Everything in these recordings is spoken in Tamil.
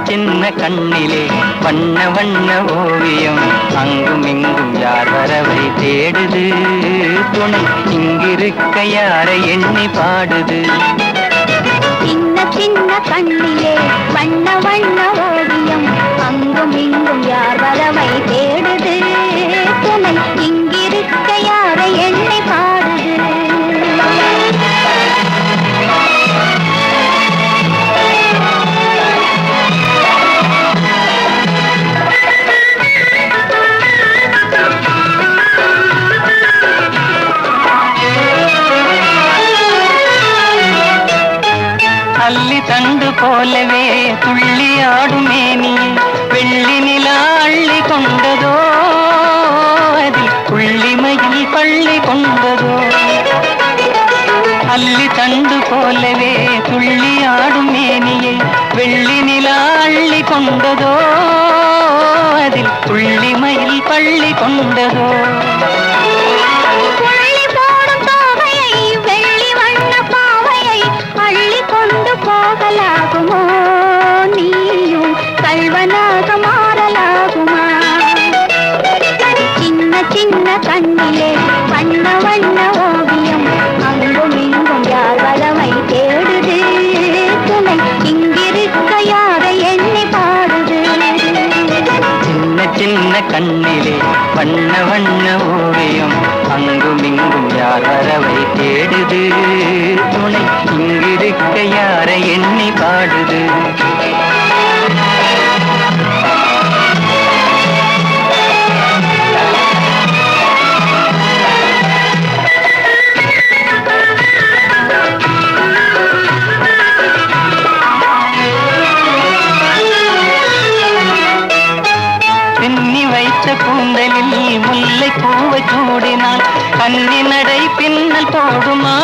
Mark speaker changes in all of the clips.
Speaker 1: சின்ன கண்ணிலே வண்ண வண்ண ஓவியம் அங்கும் இங்கும் யார் வரவை தேடுது துணை இங்கிருக்க யாரை எண்ணி பாடுது
Speaker 2: சின்ன சின்ன கண்ணிலே வண்ண வண்ண ஓவியம் அங்கும் இங்கும் யார் வரவை தேடுது துணை இங்கிருக்க யாரை எண்ணி பாடுது
Speaker 1: அல்லி தண்டு போலவே துள்ளி ஆடுமே நீ வெள்ளி நிலா அள்ளி கொண்டதோ அதில் புள்ளிமையில் பள்ளி கொண்டதோ அல்லி தண்டு போலவே துள்ளி ஆடுமே நீயை வெள்ளி நிலா அள்ளி கொண்டதோ அதில் புள்ளிமையில் பள்ளி கொண்டதோ
Speaker 2: போகலாகுமோ நீயும் கல்வனாக மாறலாகுமா சின்ன சின்ன கண்ணிலே வண்ண வண்ண ஓவியம் அங்கும் இங்கும் யார் வரவை தேடுது துணை இங்கிருக்க யாரை எண்ணி பாடுது
Speaker 1: சின்ன சின்ன கண்ணிலே வண்ண வண்ண ஓவியம் அங்கும் இங்கும் யார் வரவை தேடுது துணை இங்கிருக்க யாரை எண்ணி பாடுது பின்னி வைத்த கூந்தலில் முல்லை பூவை சூடினால் கண்ணி நடை பின்னல் போடுமா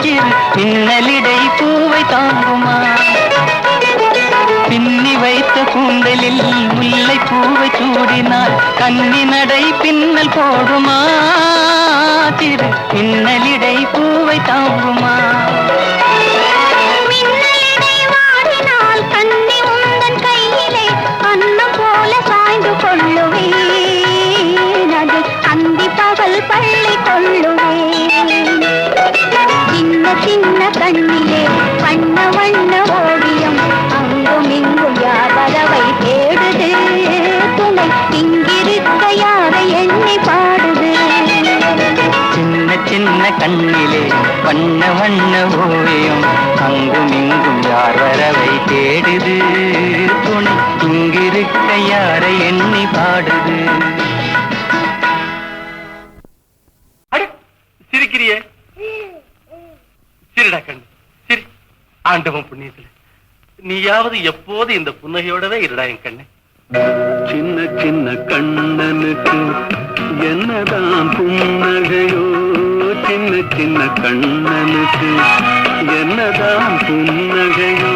Speaker 1: சிறு பின்னலிடை பூவை தாங்குமா பின்னி வைத்த கூந்தலில் முல்லை பூவை சூடினால் கண்ணி நடை பின்னல் போடுமா சிறு பின்னலிடை பூவை தாங்குமா
Speaker 2: பள்ளி கொள்ளுவேன் சின்ன சின்ன கண்ணிலே வண்ண வண்ண ஓவியம் அங்கும் இங்கும் யார் வரவை தேடுது துணை இங்கிருக்க யாரை எண்ணி பாடுது
Speaker 1: சின்ன சின்ன கண்ணிலே வண்ண வண்ண ஓவியம் அங்கும் இங்கும் யார் வரவை தேடுது துணை இங்கிருக்க யாரை எண்ணி பாடுது
Speaker 3: சிரிக்கிறியே சிரிடா கண்ணு சிரி ஆண்டவன் புண்ணியத்துல நீயாவது எப்போது இந்த புன்னகையோடவே இருடா என் கண்ணு
Speaker 4: சின்ன சின்ன கண்ணனுக்கு என்னதான் புன்னகையோ சின்ன சின்ன கண்ணனுக்கு என்னதான் புன்னகையோ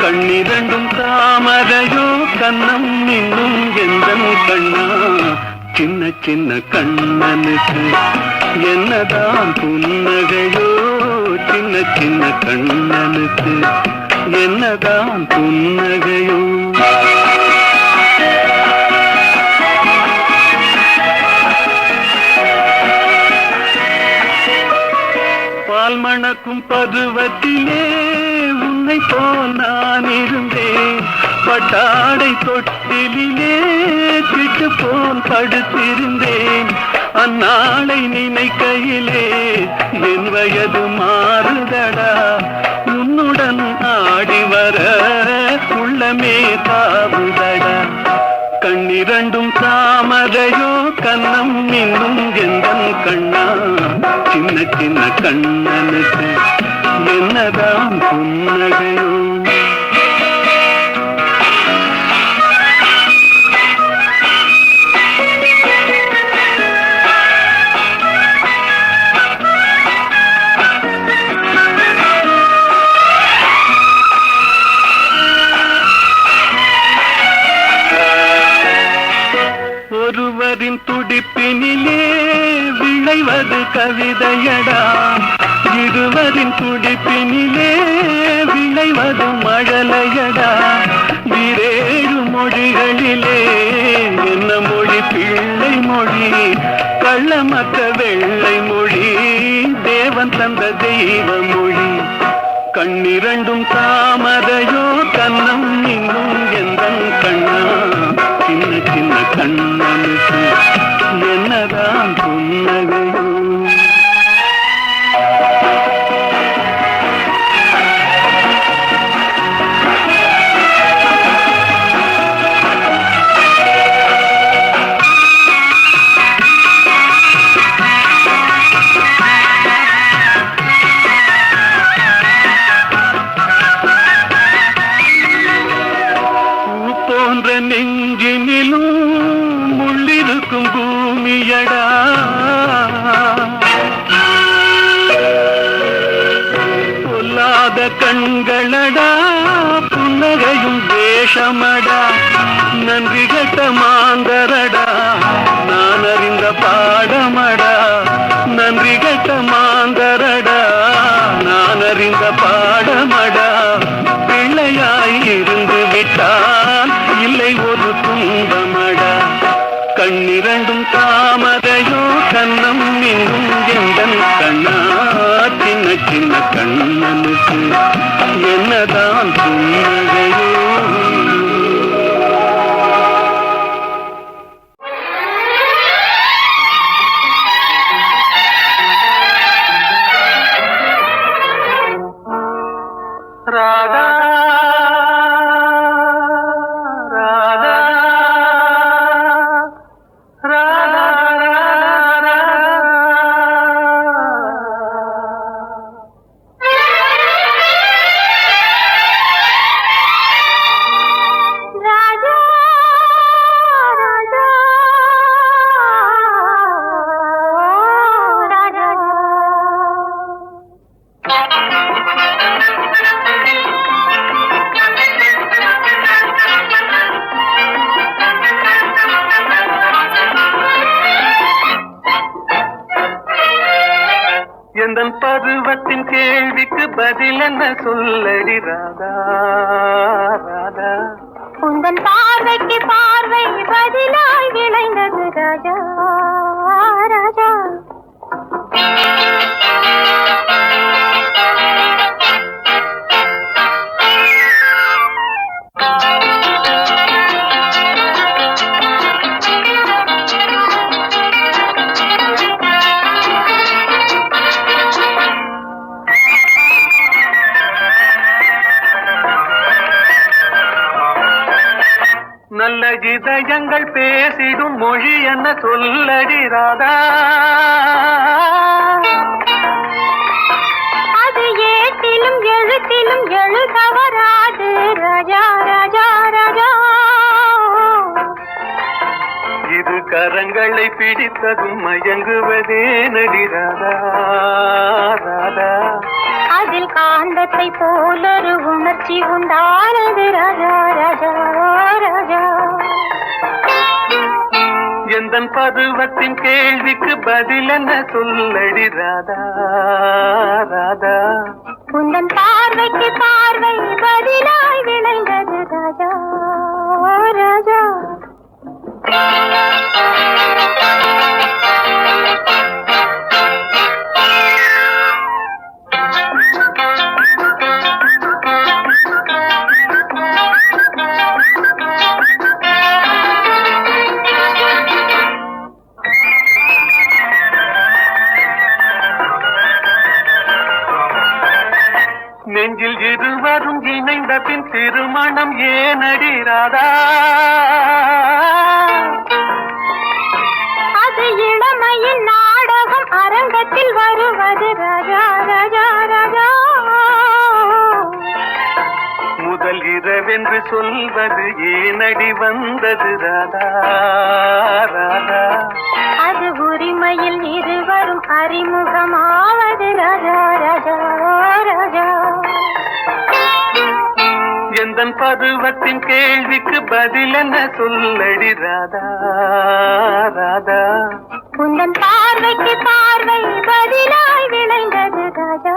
Speaker 4: கண்ணிரண்டும் தாமரையோ கண்ணம் இன்னும் எந்தன் கண்ணா சின்ன சின்ன கண்ணனுக்கு என்னதான் புன்னகையோ சின்ன சின்ன கண்ணனுக்கு என்னதான் புன்னகையோ பால் மணக்கும் பருவத்திலே உன்னை போல் நான் இருந்தேன் பட்டாடை தொட்டிலே சிட்டு போல் படுத்திருந்தேன் அந்நாளை நினைக்கையிலே என் வயது மாறுதடா உன்னுடன் ஆடி வர உள்ளமே தாவுதடா கண்ணிரண்டும் தாமரையோ கண்ணம் இன்னும் எந்தன் கண்ணா சின்ன சின்ன கண்ணனுக்கு என்னதான் புன்னகையோ ஒருவரின் துடிப்பினிலே விளைவது கவிதையடா இருவரின் துடிப்பினிலே விளைவது மழலையடா. இரேழு மொழிகளிலே என்ன மொழி பிள்ளை மொழி, கள்ளமற்ற வெள்ளை மொழி, தேவன் தந்த தெய்வ மொழி. கண்ணிரண்டும் தாமரையோ கண்ணம் இன்னும் எந்தன் கண்ணா, சின்ன சின்ன கண்ணனுக்கு என்னதான் புன்னகையோ. நெஞ்சினிலும் முள்ளிருக்கும் பூமியடா, பொல்லாத கண்களடா, புன்னகையும் வேஷமடா. நன்றி கட்ட மாந்தரடா, நான் அறிந்த பாடமடா. நன்றி கட்ட மாந்தரடா, நான் அறிந்த பாடமடா. பிள்ளையாய் இருந்து விட்டால் இல்லை ஒரு துன்பமடா. கண்ணிரண்டும் தாமரையோ கண்ணம் இன்னும் எந்தன் கண்ணா, சின்ன சின்ன கண்ணனுக்கு என்னதான் புன்னகையோ. ராதா ராதா ராதா எந்தன் பருவத்தின் கேள்விக்கு பதில் என்ன சொல்லடி ராதா ராதா.
Speaker 2: உந்தன் பார்வைக்கு பார்வை பதிலாய் விளைந்தது ராஜா ராஜா.
Speaker 4: நல்ல இதயங்கள் பேசிடும் மொழி என்ன சொல்லடி ராதா.
Speaker 2: அது ஏட்டிலும் எழுத்திலும் எழுதவராது ராஜா ராஜா ராஜா.
Speaker 4: இது கரங்களை பிடித்ததும் மயங்குவதே நடி ராதா ராதா.
Speaker 2: அதில் காந்தத்தை போலொரு உணர்ச்சி உண்டானது ராஜா ராஜா ராஜா.
Speaker 4: எந்தன் பருவத்தின் கேள்விக்கு பதில் என்ன சொல்லடி ராதா ராதா.
Speaker 2: உந்தன் பார்வைக்கு பார்வை பதிலாய் விளைந்தது ராஜா ராஜா.
Speaker 4: நெஞ்சில் இருவரும் இணைந்த பின் திருமணம் ஏனடி ராதா.
Speaker 2: அது இளமையின் நாடகம் அரங்கத்தில் வருவது ராஜா ராஜா ராஜா.
Speaker 4: முதல் இரவென்று சொல்வது ஏனடி வந்தது ராதா ராதா.
Speaker 2: அது உரிமையில் இருவரும் அறிமுகமாவது ராஜா ராஜா ராஜா.
Speaker 4: எந்தன் பருவத்தின் கேள்விக்கு பதில் என்ன சொல்லடி ராதா ராதா.
Speaker 2: உந்தன் பார்வைக்கு பார்வை பதிலாய் விளைந்தது ராஜா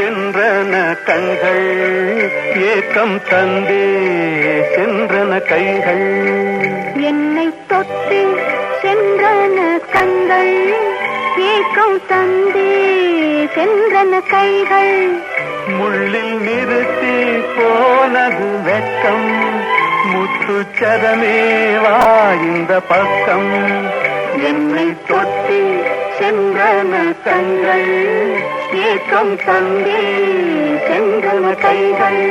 Speaker 4: சென்றன கண்கள் ஏக்கம் தந்தே சென்றன கைகள்
Speaker 2: என்னை தொட்டு சென்றன கண்கள் ஏக்கம் தந்தே சென்றன கைகள்
Speaker 4: முள்ளில் நிறுத்தி போனது வெட்கம் முத்துச்சரமே வா இந்த பக்கம் என்னை தொட்டு சென்றன கண்கள் ஏக்கம் தந்தே சென்றன கைகள்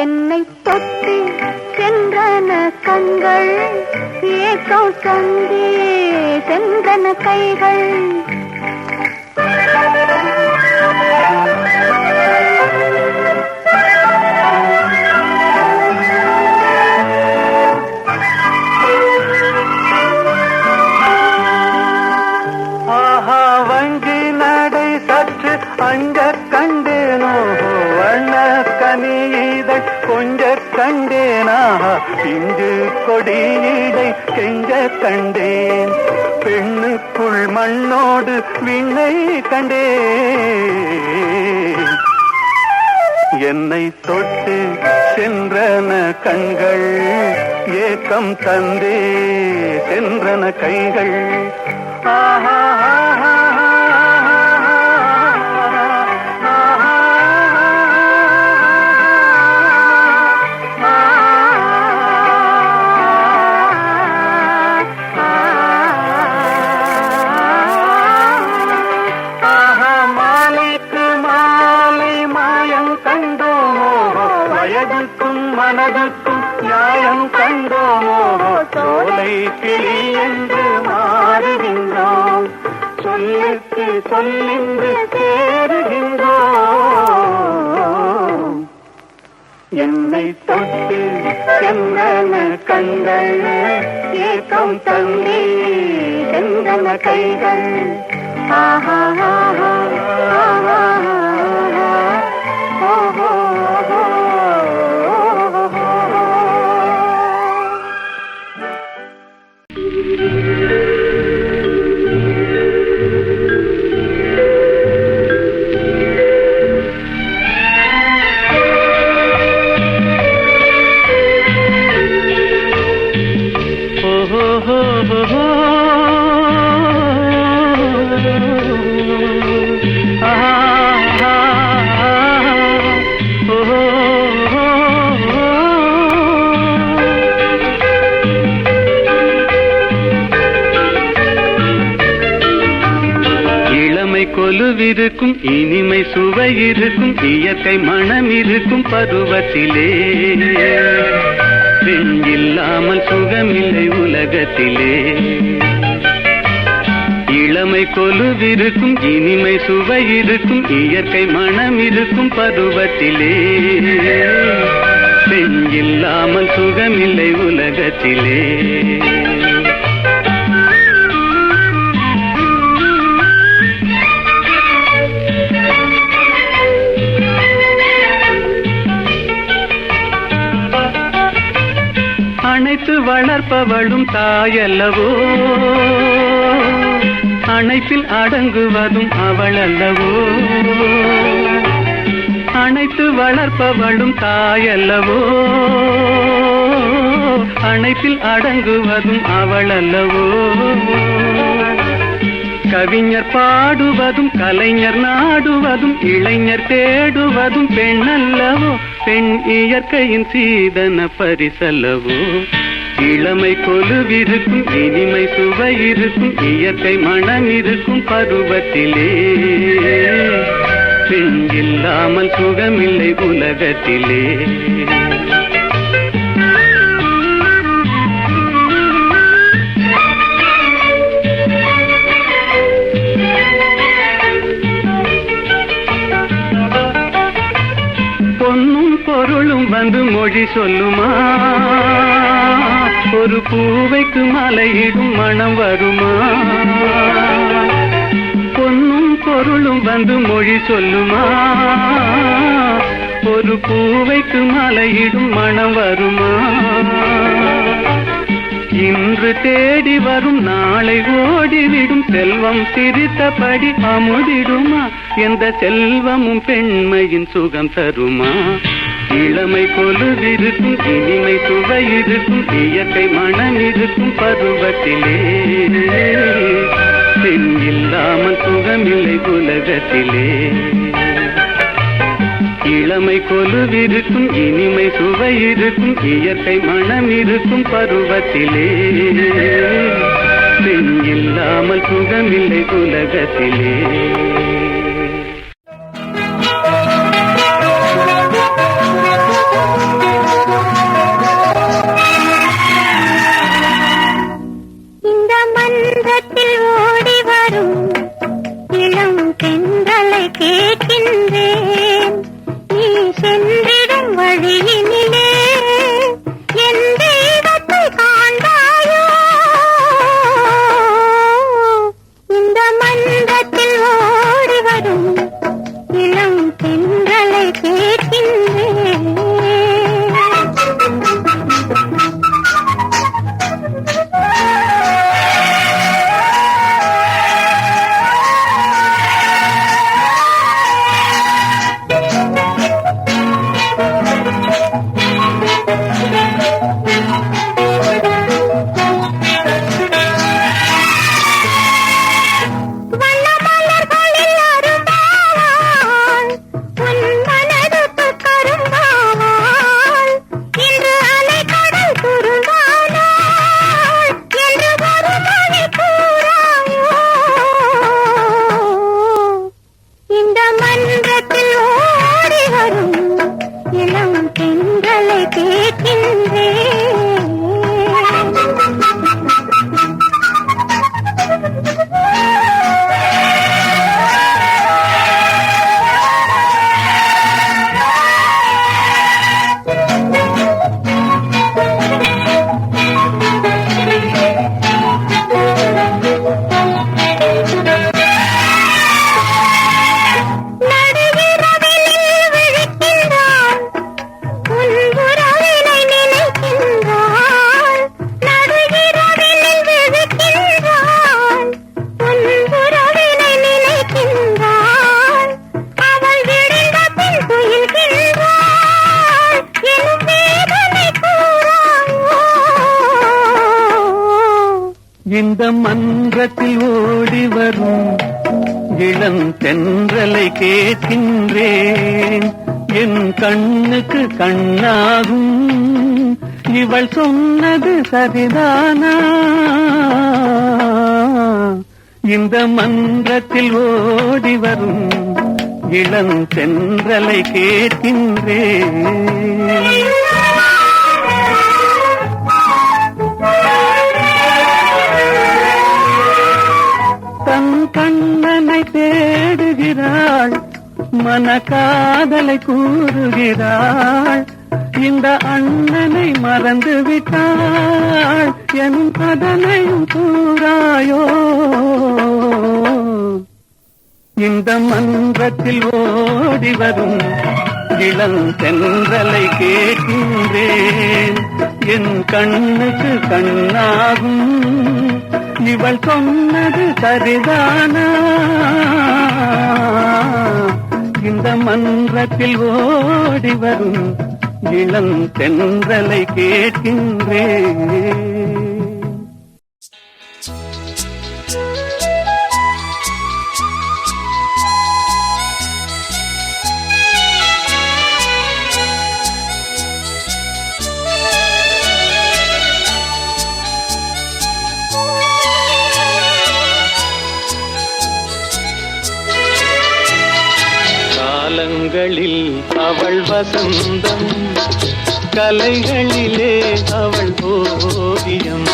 Speaker 2: என்னை தொட்டு சென்றன கண்கள் ஏக்கம் தந்தே சென்றன கைகள்
Speaker 4: ஆஹா வங்கி நடை சற்று அங்க கண்டேனோ வண்ண கனியிதழ் கொஞ்ச கண்டேனா பிஞ்சு கொடியிடை கெஞ்ச கண்டேன் பெண்ணுக்குள் மண்ணோடு விண்ணை கண்டேன் என்னை தொட்டு சென்றன கண்கள் ஏக்கம் தந்தே சென்றன கைகள் ஆஹா மனதுக்கும் நியாயம் கண்டோமோ சோலை கிளி என்று மாறுகின்றோம் சொல்லுக்கு சொல்லின்று சேருகின்றோம் என்னை தொட்டு சென்றன கண்கள் ஏக்கம் தந்தே சென்றன கைகள் ஆஹா ஆஹா ஆஹா ஓஹோ கொலுவிருக்கும் இனிமை சுவை இருக்கும் இயற்கை மனம் இருக்கும் பருவத்திலே பெண் இல்லாமல் சுகமில்லை உலகத்திலே இளமை கொலுவிருக்கும் இனிமை சுவை இருக்கும் இயற்கை மனம் இருக்கும் பருவத்திலே பெண் இல்லாமல் சுகமில்லை உலகத்திலே அணைத்து வளர்ப்பவளும் தாயல்லவோ அணைப்பில் அடங்குவதும் அவள் அல்லவோ அணைத்து வளர்ப்பவளும் தாயல்லவோ அணைப்பில் அடங்குவதும் அவள் அல்லவோ கவிஞர் பாடுவதும் கலைஞர் நாடுவதும் இளைஞர் தேடுவதும் பெண் அல்லவோ பெண் இயற்கையின் சீதன பரிசல்லவோ இளமை கொலுவிருக்கும் இனிமை சுவை இருக்கும் இயற்கை மனம் இருக்கும் பருவத்திலே பெண் இல்லாமல் சுகமில்லை உலகத்திலே வந்து மொழி சொல்லுமா? ஒரு பூவைக்கு மலையிடும் மனம் வருமா? பொன்னும் பொருளும் வந்து மொழி சொல்லுமா? ஒரு பூவைக்கு மலையிடும் மனம் வருமா? இன்று தேடி வரும் நாளை ஓடிவிடும் செல்வம் சிரித்தபடி அமுதிடுமா? எந்த செல்வமும் பெண்மையின் சுகம் தருமா? இளமை கொலுவிருக்கும் இனிமை சுவை இருக்கும் இயற்கை மனம் இருக்கும் பருவத்திலே பெண் இல்லாமல் சுகமில்லை உலகத்திலே. இளமை கொலுவிருக்கும் இனிமை சுவை இருக்கும் இயற்கை மனம் இருக்கும் பருவத்திலே பெண் இல்லாமல் சுகமில்லை உலகத்திலே.
Speaker 2: இந்த மன்றத்தில் ஓடி வரும் இளம் பெண்களை கேட்கின்றேன், நீ சென்றிடும் வழியினிலே என் தெய்வத்தை காண்பாயோ? இந்த மன்றத்தில் ஓடி வரும் இளம் பெண்களை கேட்கின்றேன்.
Speaker 4: இந்த மன்றத்தில் ஓடி வரும் இளம் தென்றலை கேட்கின்றேன், என் கண்ணுக்கு கண்ணாகும் இவள் சொன்னது சரிதானா? இந்த மன்றத்தில் ஓடி வரும் இளம் தென்றலை கேட்கின்றேன். தன் கண்ணனை தேடுகிறாள், மனக்காதலை கூறுகிறாள், இந்த அண்ணனை மறந்து விட்டாள், என் அதனையும் கூறாயோ? இந்த மன்றத்தில் ஓடி வரும் இளம் தென்றலை கேட்கின்றேன், என் கண்ணுக்கு கண்ணாகும் இவள் சொன்னது சரிதானா? இந்த மன்றத்தில் ஓடி வரும் இளம் தென்றலை கேட்கின்றேன். காலங்களில் அவள் வசந்தம், கலைகளிலே அவள் ஓவியம்,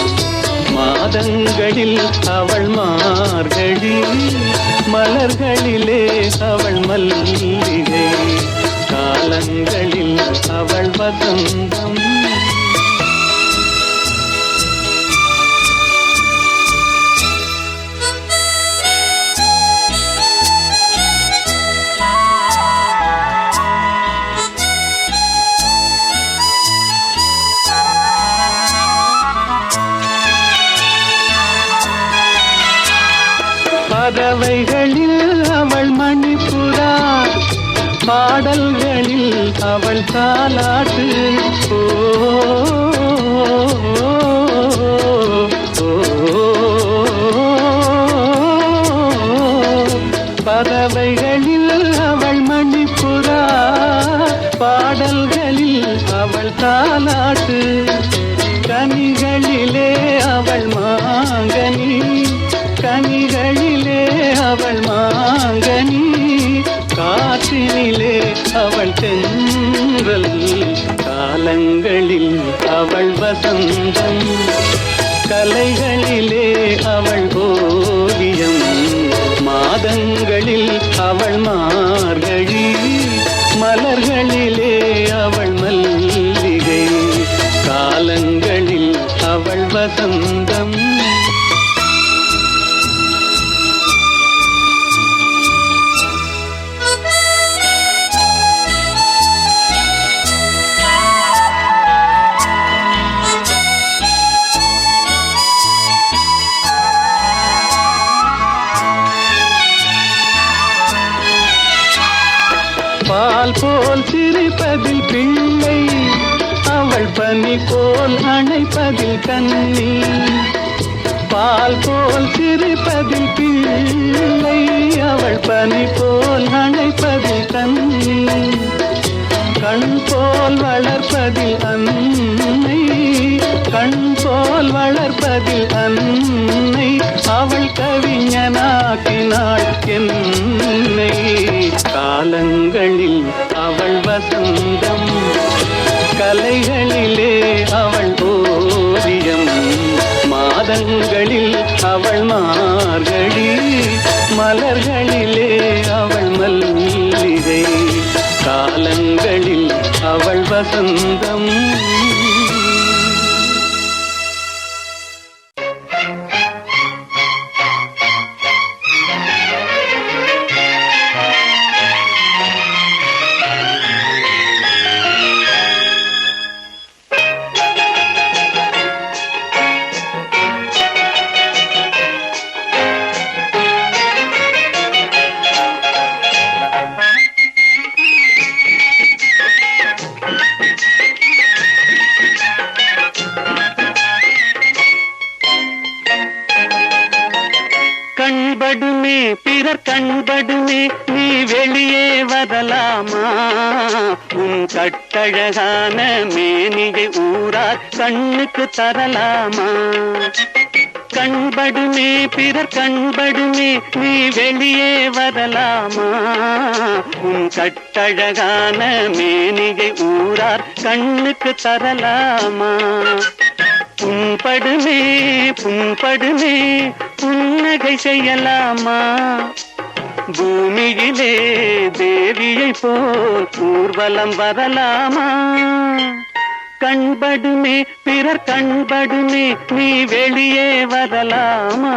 Speaker 4: மாதங்களில் அவள் மார்கழி, மலர்களிலே அவள் மல்லிகை. காலங்களில் அவள் வசந்தம். பறவைகளில் அவள் மணிப்புறா, பாடல்களில் அவள் தாலாட்டு. ஓ, பறவைகளில் அவள் மணிப்புறா, பாடல்களில் அவள் தாலாட்டு. கனிகளிலே அவள் மாங்கனி, கனிகளிலே அவள் மாங்கனி, காற்றினிலே அவள் தென்றல், காலங்களில் அவள் வசந்தம், கலைகளிலே அவள் ஓவியம், மாதங்களில் அவள் மார்கழி, மலர்களிலே அவள் மல்லிகை, காலங்களில் அவள் வசந்தம். பால் போல் சிரிப்பதில் பிள்ளை, அவள் பனி போல் அணைப்பதில் கண்ணி. பால் போல் சிரிப்பதில் பிள்ளை, அவள் பனி போல் அணைப்பதில் கண்ணி. கண் போல் வளர்ப்பதில் அன்னை, கண் போல் வளர்ப்பதில் அன்னை, அவள் கவிஞனாக்கினாள் என்னை. காலங்களில் அவள் வசந்தம், கலைகளிலே அவள் ஓவியம், மாதங்களில் அவள் மார்கழி, மலர்களிலே அவள் மல்லிகை, காலங்களில் அவள் வசந்தம். கண்படுமே பிறர் கண்படுமே, நீ வெளியே வரலாமா? உன் கட்டழகான மேனியை ஊரார் கண்ணுக்கு தரலாமா? கண்படுமே பிறர் கண்படுமே, நீ வெளியே வரலாமா? உன் கட்டழகான மேனியை ஊரார் கண்ணுக்கு தரலாமா? புண்படுமே புண்படுமே, புன்னகை செய்யலாமா? பூமியிலே தேவியை போல் ஊர்வலம் வரலாமா? கண்படுமே பிறர் கண்படுமே, நீ வெளியே வரலாமா?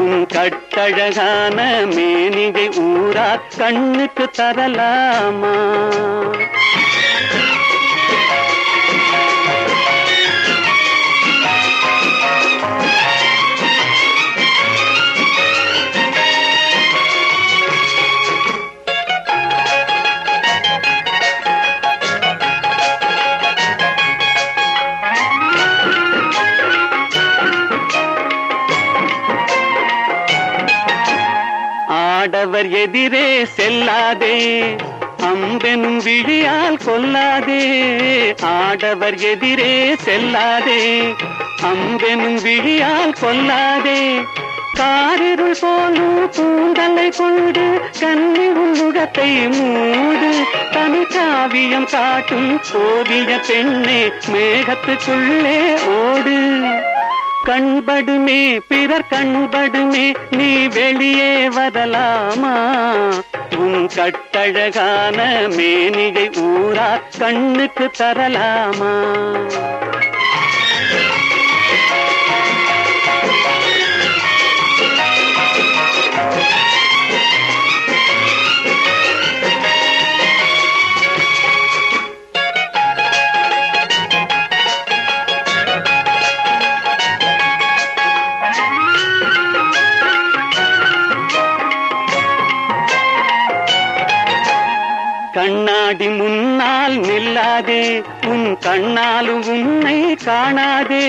Speaker 4: உன் கட்டழகான மேனியை ஊரார் கண்ணுக்கு தரலாமா? ஆடவர் எதிரே செல்லாதே, அம்பெனும் விழியால் கொல்லாதே. ஆடவர் எதிரே செல்லாதே, அம்பெனும் விழியால் கொல்லாதே. காரிருள் போலும் கூந்தலை கொண்டு கண்ணி உள்முகத்தை மூடு. தனி காவியம் காட்டும் ஓவிய பெண்ணே, மேகத்துக்குள்ளே ஓடு. கண்படுமே பிறர் கண்படுமே நீ வெளியே வரலாமா உன் கட்டழகான மேனிகை ஊரா கண்ணுக்கு தரலாமா கண்ணாடி முன்னால் நில்லாதே உன் கண்ணாலும் உன்னை காணாதே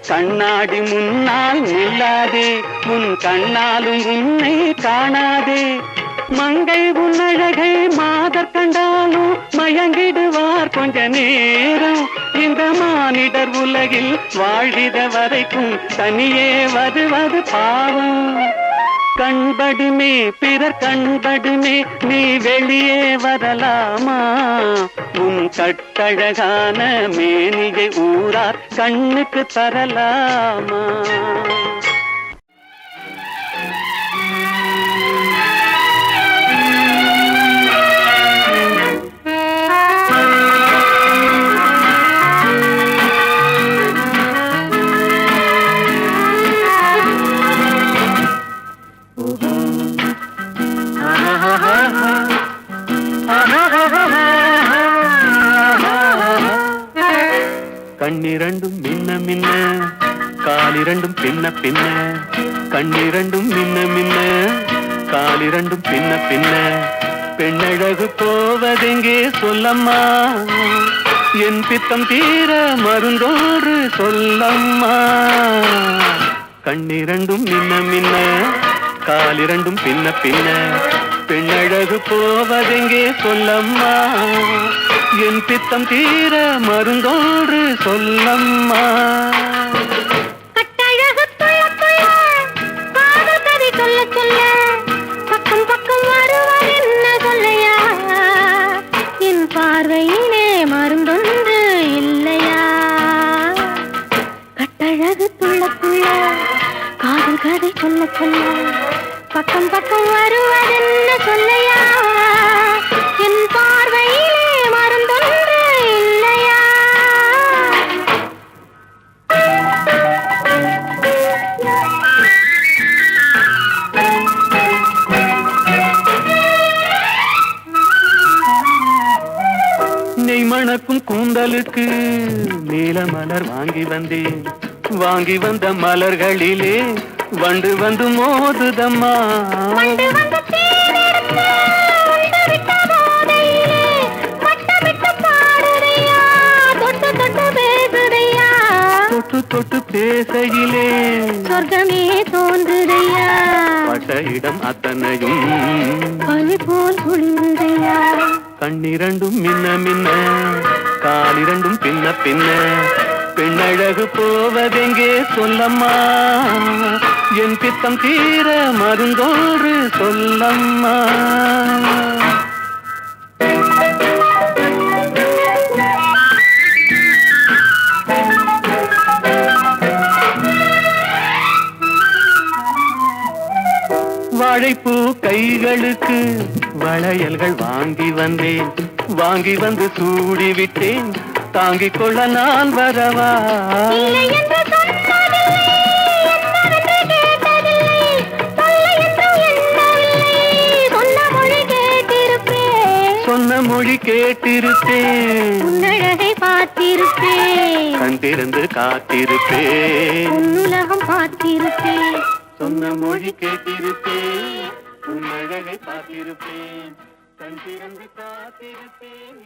Speaker 4: கண்ணாடி முன்னால் நில்லாதே உன் கண்ணாலும் உன்னை காணாதே மங்கை உன்னழகை மாதர் கண்டாலும் மயங்கிடுவார் கொஞ்ச நேரம் இந்த மானிடர் உலகில் வாழ்கிற வரைக்கும் தனியே வருவது பாவம் கண்படுமே பிறர் கண்படுமே நீ வெளியே வரலாமா உன் கட்டழகான மேனிகை ஊரார் கண்ணுக்கு தரலாமா கண்ணிரண்டும் மின்ன மின்ன காலிரண்டும் பின்ன பின்ன கண்ணிரண்டும் மின்ன மின்ன காலிரண்டும் பின்ன பின்ன பெண்ணழகு போவதெங்கே சொல்லம்மா என் பித்தம் தீர மருந்தோடு சொல்லம்மா கண்ணிரண்டும் மின்ன மின்ன காலிரண்டும் பின்ன பின்ன பெண்ணழகு போவதெங்கே சொல்லம்மா என் பித்தம் தீர மருந்தோடு சொல்லம்மா
Speaker 2: கட்டழகு பாத கதை சொல்ல சொல்ல பக்கம் பக்கம் வருவார் என்ன சொல்லையா என் பார்வையிலே மருந்தொன்று இல்லையா கட்டழகு துள்ள காதல் கதை சொல்ல சொல்ல பக்கம் பக்கம் வருவதென்ன சொல்லையா என் பார்வையிலே மருந்தொன்று இல்லையா
Speaker 4: நெய் மணக்கும் கூந்தலுக்கு நீல மலர் வாங்கி வந்தேன் வாங்கி வந்த மலர்களிலே வண்டு வந்து மோதுதம்மா தொட்டு தொட்டு பேசையிலே
Speaker 2: சொர்க்கமே தோன்றுதையா
Speaker 4: பட்ட இடம் அத்தனையும்
Speaker 2: பனி போல் குளிர்ந்தையா
Speaker 4: கண்ணிரண்டும் மின்ன மின்ன காலிரண்டும் பின்ன பின்ன பெண்ணழகு போவதெங்கே சொல்லம்மா என் பித்தம் தீர மருந்தோடு சொல்லம்மா வாழைப்பூ கைகளுக்கு வளையல்கள் வாங்கி வந்தேன் வாங்கி வந்து சூடி விட்டேன் தாங்கிக் கொள்ள நான் வரவா சொன்ன மொழி கேட்டிருப்பேன்
Speaker 2: உன்னழகை பார்த்திருப்பேன்
Speaker 4: கண் திறந்து காத்திருப்பேன்
Speaker 2: உலகம் பார்த்திருப்பேன்
Speaker 4: சொன்ன மொழி கேட்டிருப்பேன் உன்னழகை பார்த்திருப்பேன் கண் திறந்து காத்திருப்பேன்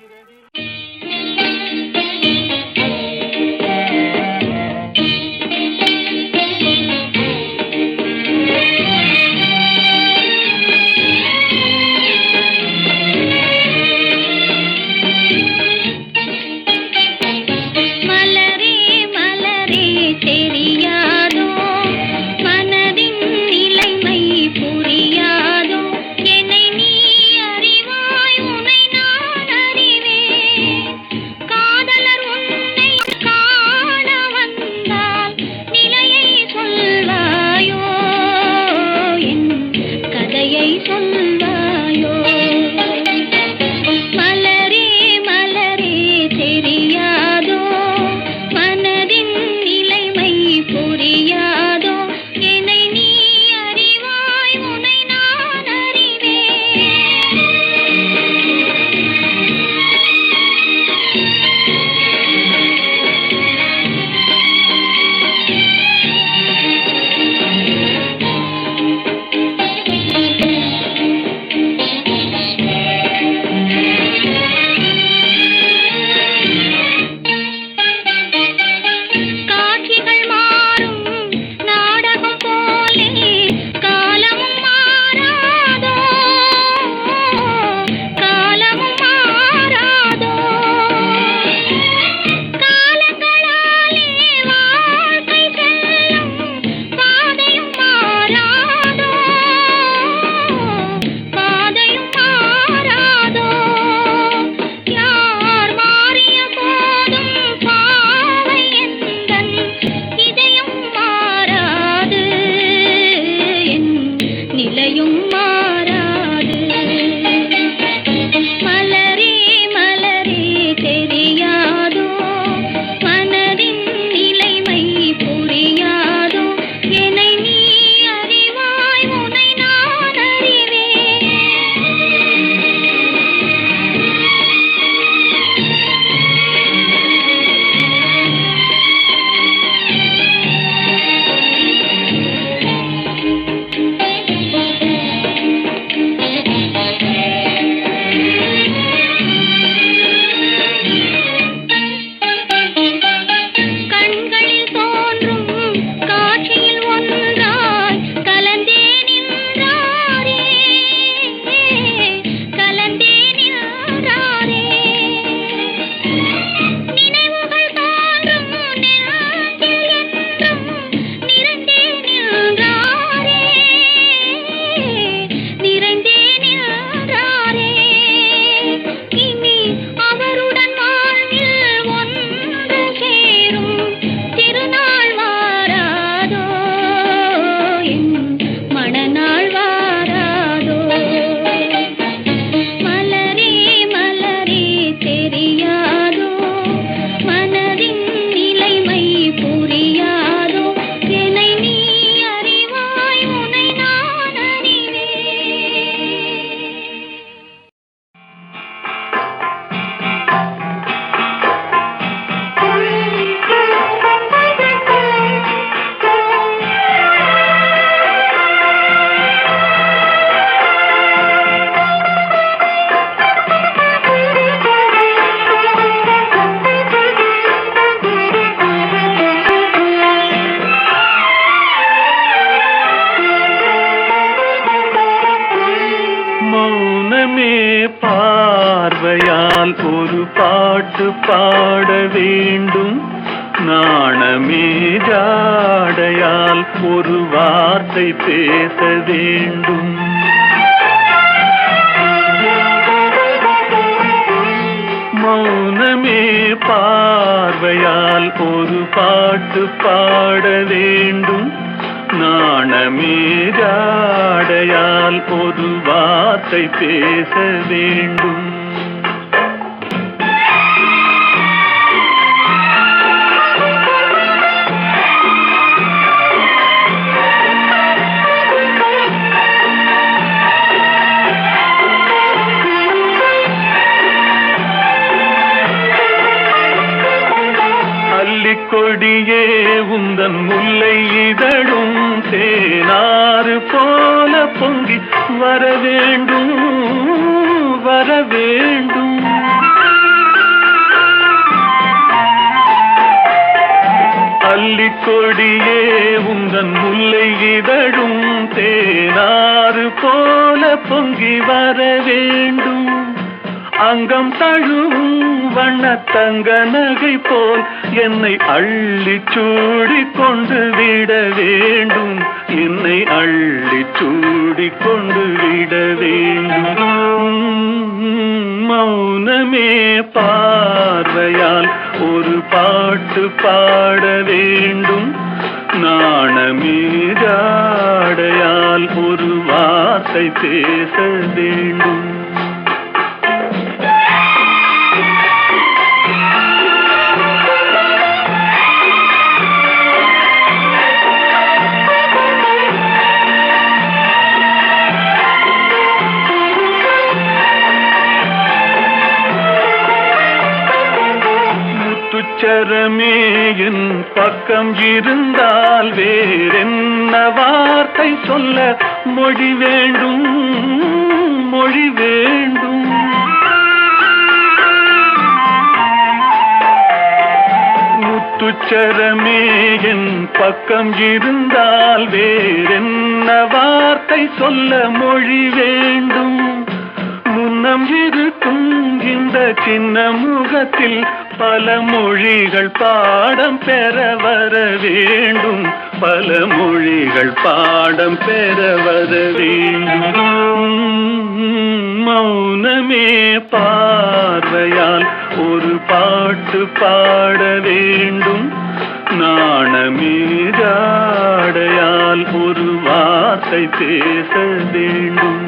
Speaker 4: பார்வையால் ஒரு பாட்டு பாட வேண்டும், நாணமே ஜாடையால் ஒரு வார்த்தை பேச வேண்டும். மௌனமே பார்வையால் ஒரு பாட்டு பாட வேண்டும், நாணமே ஜாடையால் ஒரு வார்த்தை பேச வேண்டும். கொடியே உந்தன் முல்லை இதழும் தேனாறு போல பொங்கி வர வேண்டும், வர வேண்டும். அல்லிக்கொடியே உந்தன் முல்லை இதழும் தேனாறு போல பொங்கி வர வேண்டும். அங்கம் தழுவும் வண்ணத்தங்க நகை போல் என்னை அள்ளி சூடி கொண்டு விட வேண்டும், என்னை அள்ளி சூடி கொண்டு விட வேண்டும். மௌனமே பார்வையால் ஒரு பாட்டு பாட வேண்டும், நாணமே ஜாடையால் ஒரு வார்த்தை பேச வேண்டும். முத்துச்சரமே என் பக்கம் இருந்தால் வேறென்ன வார்த்தை சொல்ல மொழி வேண்டும், மொழி வேண்டும். முத்துச்சரமே என் பக்கம் இருந்தால் வேறென்ன வார்த்தை சொல்ல மொழி வேண்டும். முன்னம் இருக்கும் இந்த சின்ன முகத்தில் பல மொழிகள் பாடம் பெற வர வேண்டும், பல மொழிகள் பாடம் பெற வர வேண்டும். மௌனமே பார்வையால் ஒரு பாட்டு பாட வேண்டும், நாணமே ஜாடையால் ஒரு வார்த்தை பேச வேண்டும்.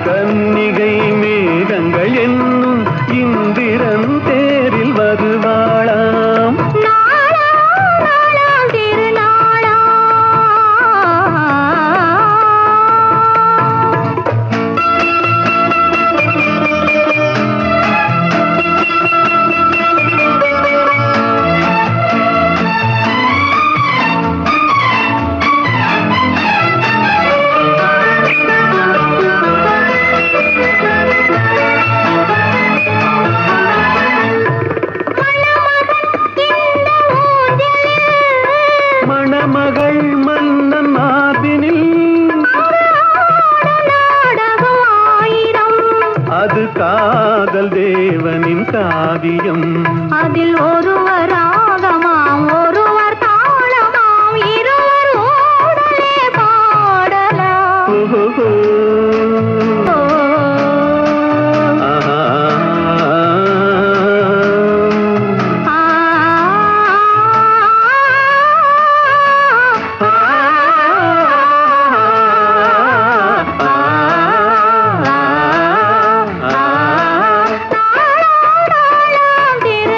Speaker 4: கன்னிகை மேகங்கள் என்னும் இந்திரன் தேரில் வருவாளாம், மணமகள் மன்னன் மார்பினில் அது காதல் தேவனின் காவியம்,
Speaker 2: அதில் ஒருவர் ராகமாம் ஒருவர் தாளமாம் இருவர் ஓடலே பாடலாம். திரு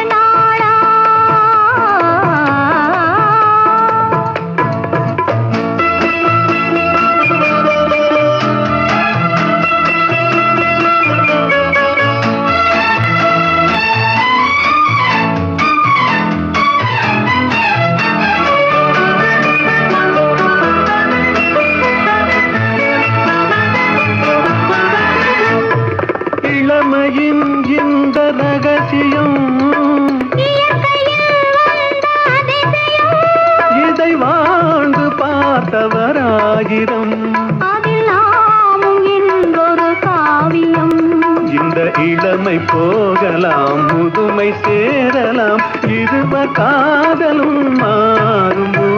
Speaker 4: வரலாறாயிரம்
Speaker 2: அதில் நாமும் என்றொரு காவியம்.
Speaker 4: இந்த இளமை போகலாம் முதுமை சேரலாம் இருவர் காதலும் மாறுமோ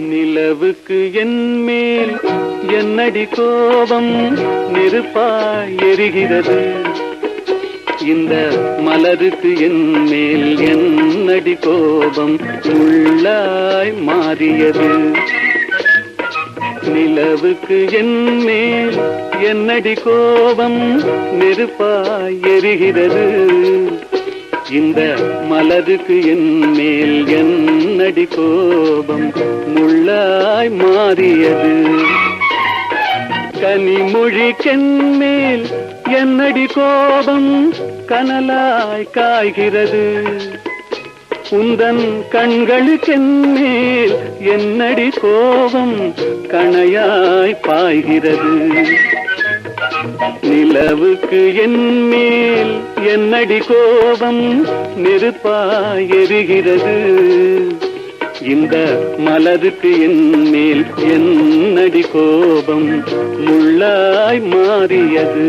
Speaker 4: நிலவுக்கு என்மேல் என்னடி கோபம் நெருப்பாய் எரிகிறது இந்த மலருக்கு என்மேல் என்னடி கோபம் முள்ளாய் மாறியது நிலவுக்கு என்மேல் என்னடி கோபம் நெருப்பாய் எரிகிறது இந்த மலருக்கு என்மேல் என்னடி கோபம் முள்ளாய் மாறியது கனிமொழிக்கென்மேல் என்னடி கோபம் கனலாய் காய்கிறது உந்தன் கண்களுக்கென்மேல் என்னடி கோபம் கணையாய் பாய்கிறது நிலவுக்கு என்மேல் என்னடி கோபம் நெருப்பாய் எரிகிறது இந்த மலருக்கு என்மேல் என்னடி கோபம் முள்ளாய் மாறியது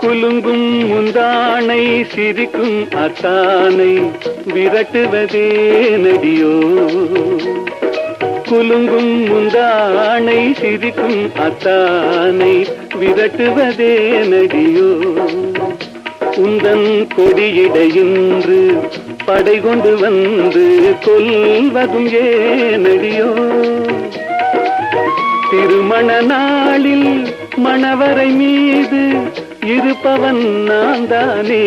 Speaker 4: குலுங்கும் முந்தானை சிரிக்கும் அத்தானை விரட்டுவதே நடியோ குலுங்கும் முந்தானை சிரிக்கும் அத்தானை விரட்டுவதே நடியோ உந்தன் கொடியிடையின்று படை கொண்டு வந்து கொல்வதும் ஏனடியோ திருமண நாளில் மணவரை மீது இருப்பவன் நான் தானே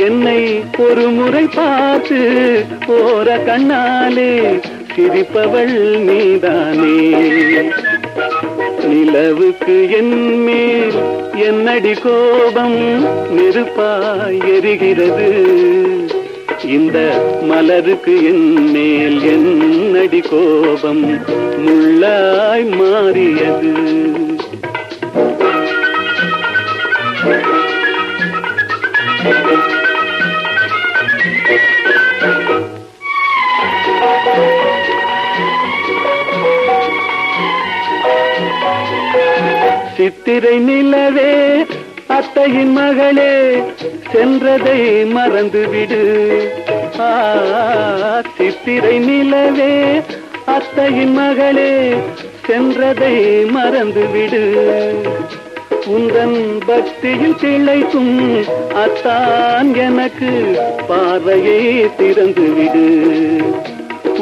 Speaker 4: என்னை ஒரு முறை பார்த்து போற கண்ணாலே சிரிப்பவள் நீதானே நிலவுக்கு என்மேல் என்னடி கோபம் நெருப்பாய் எரிகிறது இந்த மலருக்கு என்மேல் என்னடி கோபம் முள்ளாய் மாறியது சித்திரை நிலவே அத்தையின் மகளே சென்றதை மறந்துவிடு சித்திரை நிலவே அத்தையின் மகளே சென்றதை மறந்துவிடு உந்தன் பக்தியில் திளைக்கும் அத்தான் எனக்கு பார்வையை திறந்துவிடு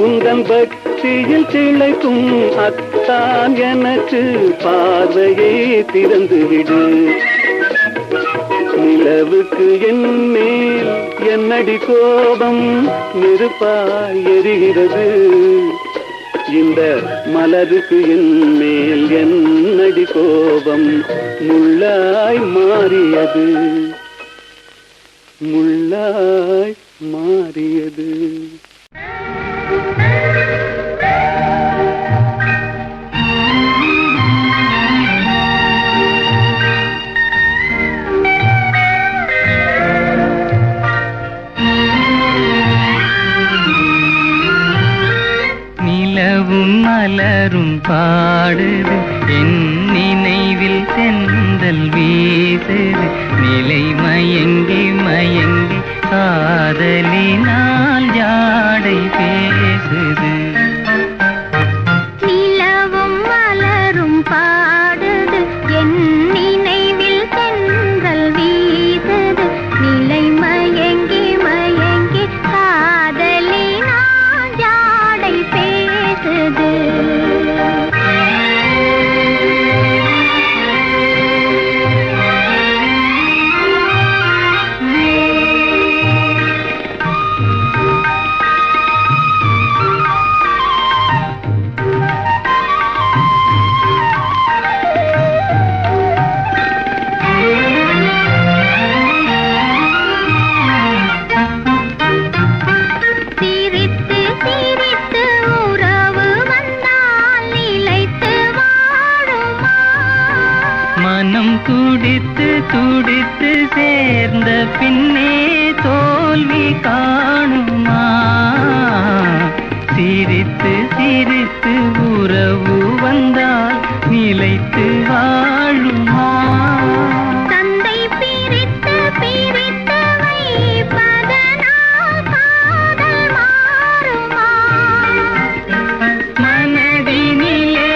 Speaker 4: உந்தன் பக்தியில் திளைக்கும் அத்தான் எனக்கு பார்வையை திறந்துவிடு நிலவுக்கு என்மேல் என்னடி கோபம் நெருப்பாய் எரிகிறது இந்த மலருக்கு என்மேல் என்னடி கோபம் முள்ளாய் மாறியது முள்ளாய் மாறியது
Speaker 1: நிலவும் மலரும் பாடுது என் நினைவில் செந்தல் வீசுது நிலை மயங்கி மயங்கி காதலினால் ஜாடை பேசுது
Speaker 2: நிலவும் மலரும் பாடுது என்
Speaker 1: மனம் துடித்து துடித்து சேர்ந்த பின்னே தோல்வி காணுமா? சிரித்து சிரித்து உறவு வந்தால் நிலைத்து வாழுமா?
Speaker 2: தந்தை பிரித்து பிரித்து வைப்பதனால் காதல் மாறுமா?
Speaker 1: மனதினிலே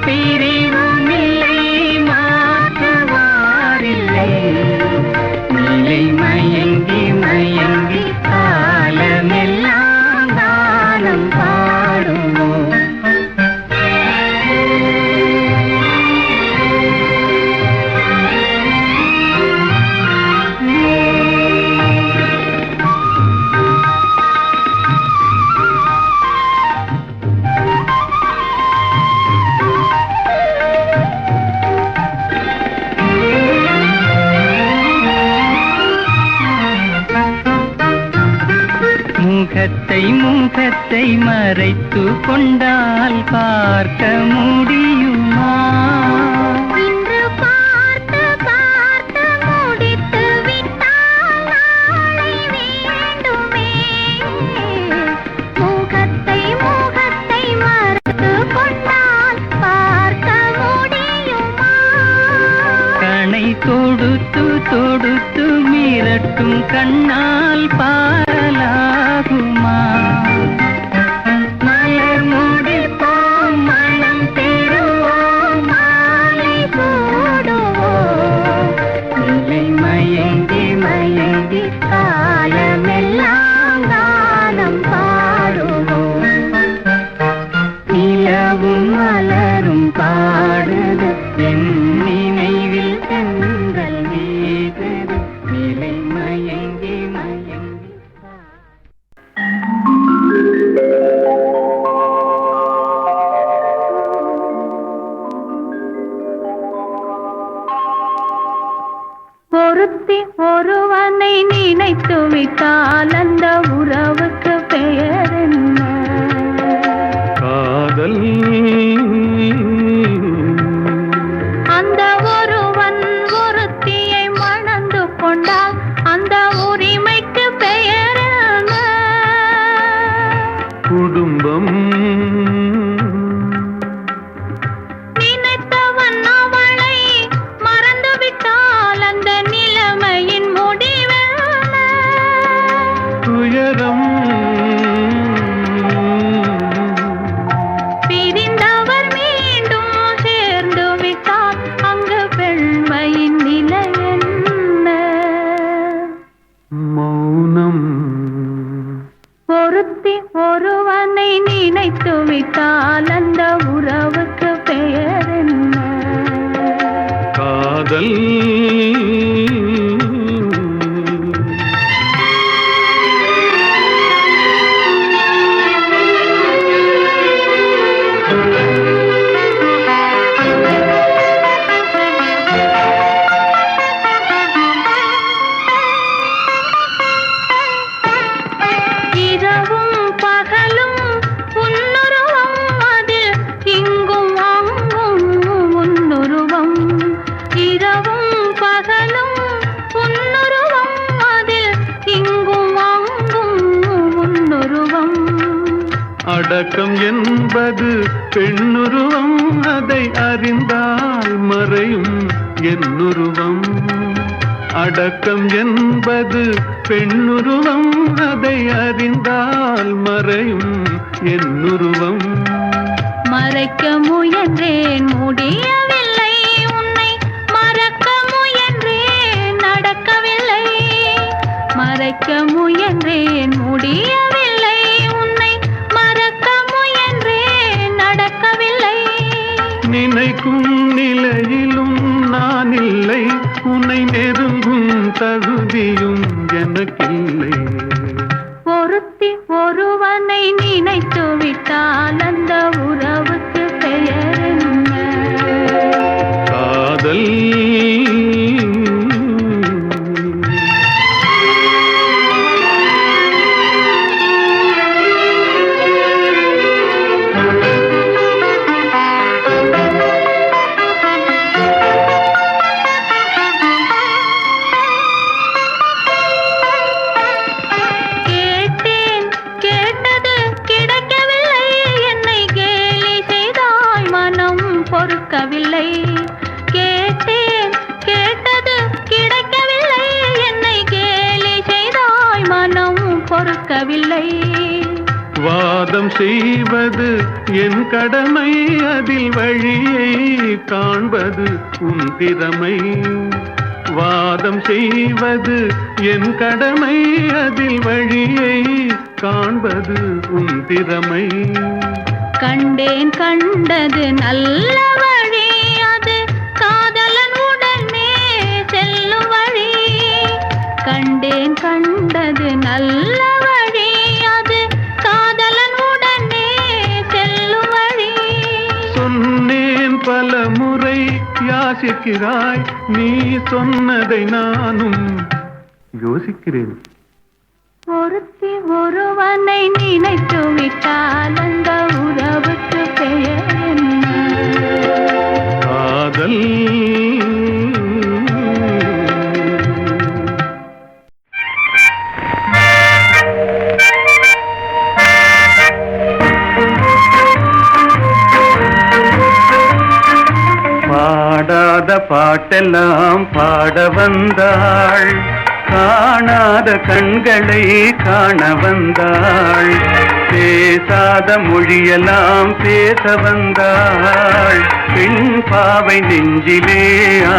Speaker 1: பிரிவுமில்லை, மாற்றுவாரில்லை. நிலை மயங்கி மயங்கி காலமெல்லாம் காலம் பாடுமோ? முகத்தை முகத்தை மறைத்து கொண்டால் பார்க்க முடியுமா?
Speaker 2: இன்று பார்த்து பார்த்து முடித்து விட்டால் நாளை வேண்டுமே. முகத்தை முகத்தை மறைத்து கொண்டால் பார்க்க முடியுமா?
Speaker 1: கணை தொடுத்து தொடுத்து மிரட்டும் கண்ணால் பாலாகுமா? மலர் முடிப்போம், மனம் பெறுவோம், மாலை சூடுவோம். நிலை மயங்கி மயங்கி காலமெல்லாம் காலம் பாடுவோம். நிலவும் மலரும் பாடுது, என் நினைவில் தென்றல் வீசுது. நிலை மயங்கி மயங்கி
Speaker 2: ஒருத்தி ஒருவனை நினைத்து விட்டால் அந்த உறவுக்கு பெயர் என்ன?
Speaker 4: காதல்.
Speaker 2: அந்த ஒருவன் ஒருத்தியை மணந்து கொண்டால் அந்த உரிமைக்கு பெயர் என்ன?
Speaker 4: குடும்பம்.
Speaker 2: நினைத்தவன் அவளை மறந்து விட்டால் அந்த நிலைமையின் முடிவென்ன?
Speaker 4: துயரம்.
Speaker 2: பிரிந்தவர் மீண்டும் சேர்ந்து விட்டால் அங்கு பெண்மையின் நிலை என்ன?
Speaker 4: மௌனம்.
Speaker 2: ஒருத்தி ஒருவனை நினைத்து விட்டால் அந்த உறவுக்கு பெயர் என்ன?
Speaker 4: காதல்.
Speaker 2: இரவும் பகலும் உன்னுருவம், அதில் இங்கும் அங்கும் உன்னுருவம். இரவும் பகலும் உன்னுருவம், அதில் இங்கும் அங்கும் உன்னுருவம்.
Speaker 4: அடக்கம் என்பது பெண்ணுருவம், அதை அறிந்தால் மறையும் என்னுருவம். அடக்கம் என்பது பெண்ணுருவம், அதை அறிந்தால் மறையும் என்னுருவம்.
Speaker 2: மறைக்க முயன்றேன் முடியவில்லை, உன்னை மறக்க முயன்றேன் நடக்கவில்லை. மறைக்க முயன்றேன் முடியவில்லை, உன்னை மறக்க முயன்றேன் நடக்கவில்லை.
Speaker 4: நினைக்கும் நிலையிலும் நான் இல்லை, உன்னை நெருங்கும் தகுதியும் எனக்கில்லை.
Speaker 2: ஒருத்தி ஒருவனை நினைத்து விட்டால் அந்த உறவுக்கு பெயர் என்ன?
Speaker 4: காதல். வாதம் செய்வது என் கடமை, அதில் வழியை காண்பது உன் திறமை. வாதம் செய்வது என் கடமை, அதில் வழியை காண்பது உன் திறமை.
Speaker 2: கண்டேன் கண்டது நல்ல வழி, அது காதலன் உடனே செல்லும் வழி. கண்டேன் கண்டது நல்ல வழி, அது காதலன் உடனே செல்லும் வழி.
Speaker 4: சொன்னேன் பல முறை யாசிக்கிறாய், நீ சொன்னதை நானும் யோசிக்கிறேன்.
Speaker 2: ஒருத்தி ஒருவனை நினைத்து விட்டால் அந்த உறவுக்கு பெயர் என்ன?
Speaker 4: காதல். பாடாத பாட்டெல்லாம் பாட வந்தாள், காணாத கண்களை காண வந்தாள். பேசாத மொழியெல்லாம் பேச வந்தாள், பெண் பாவை நெஞ்சிலே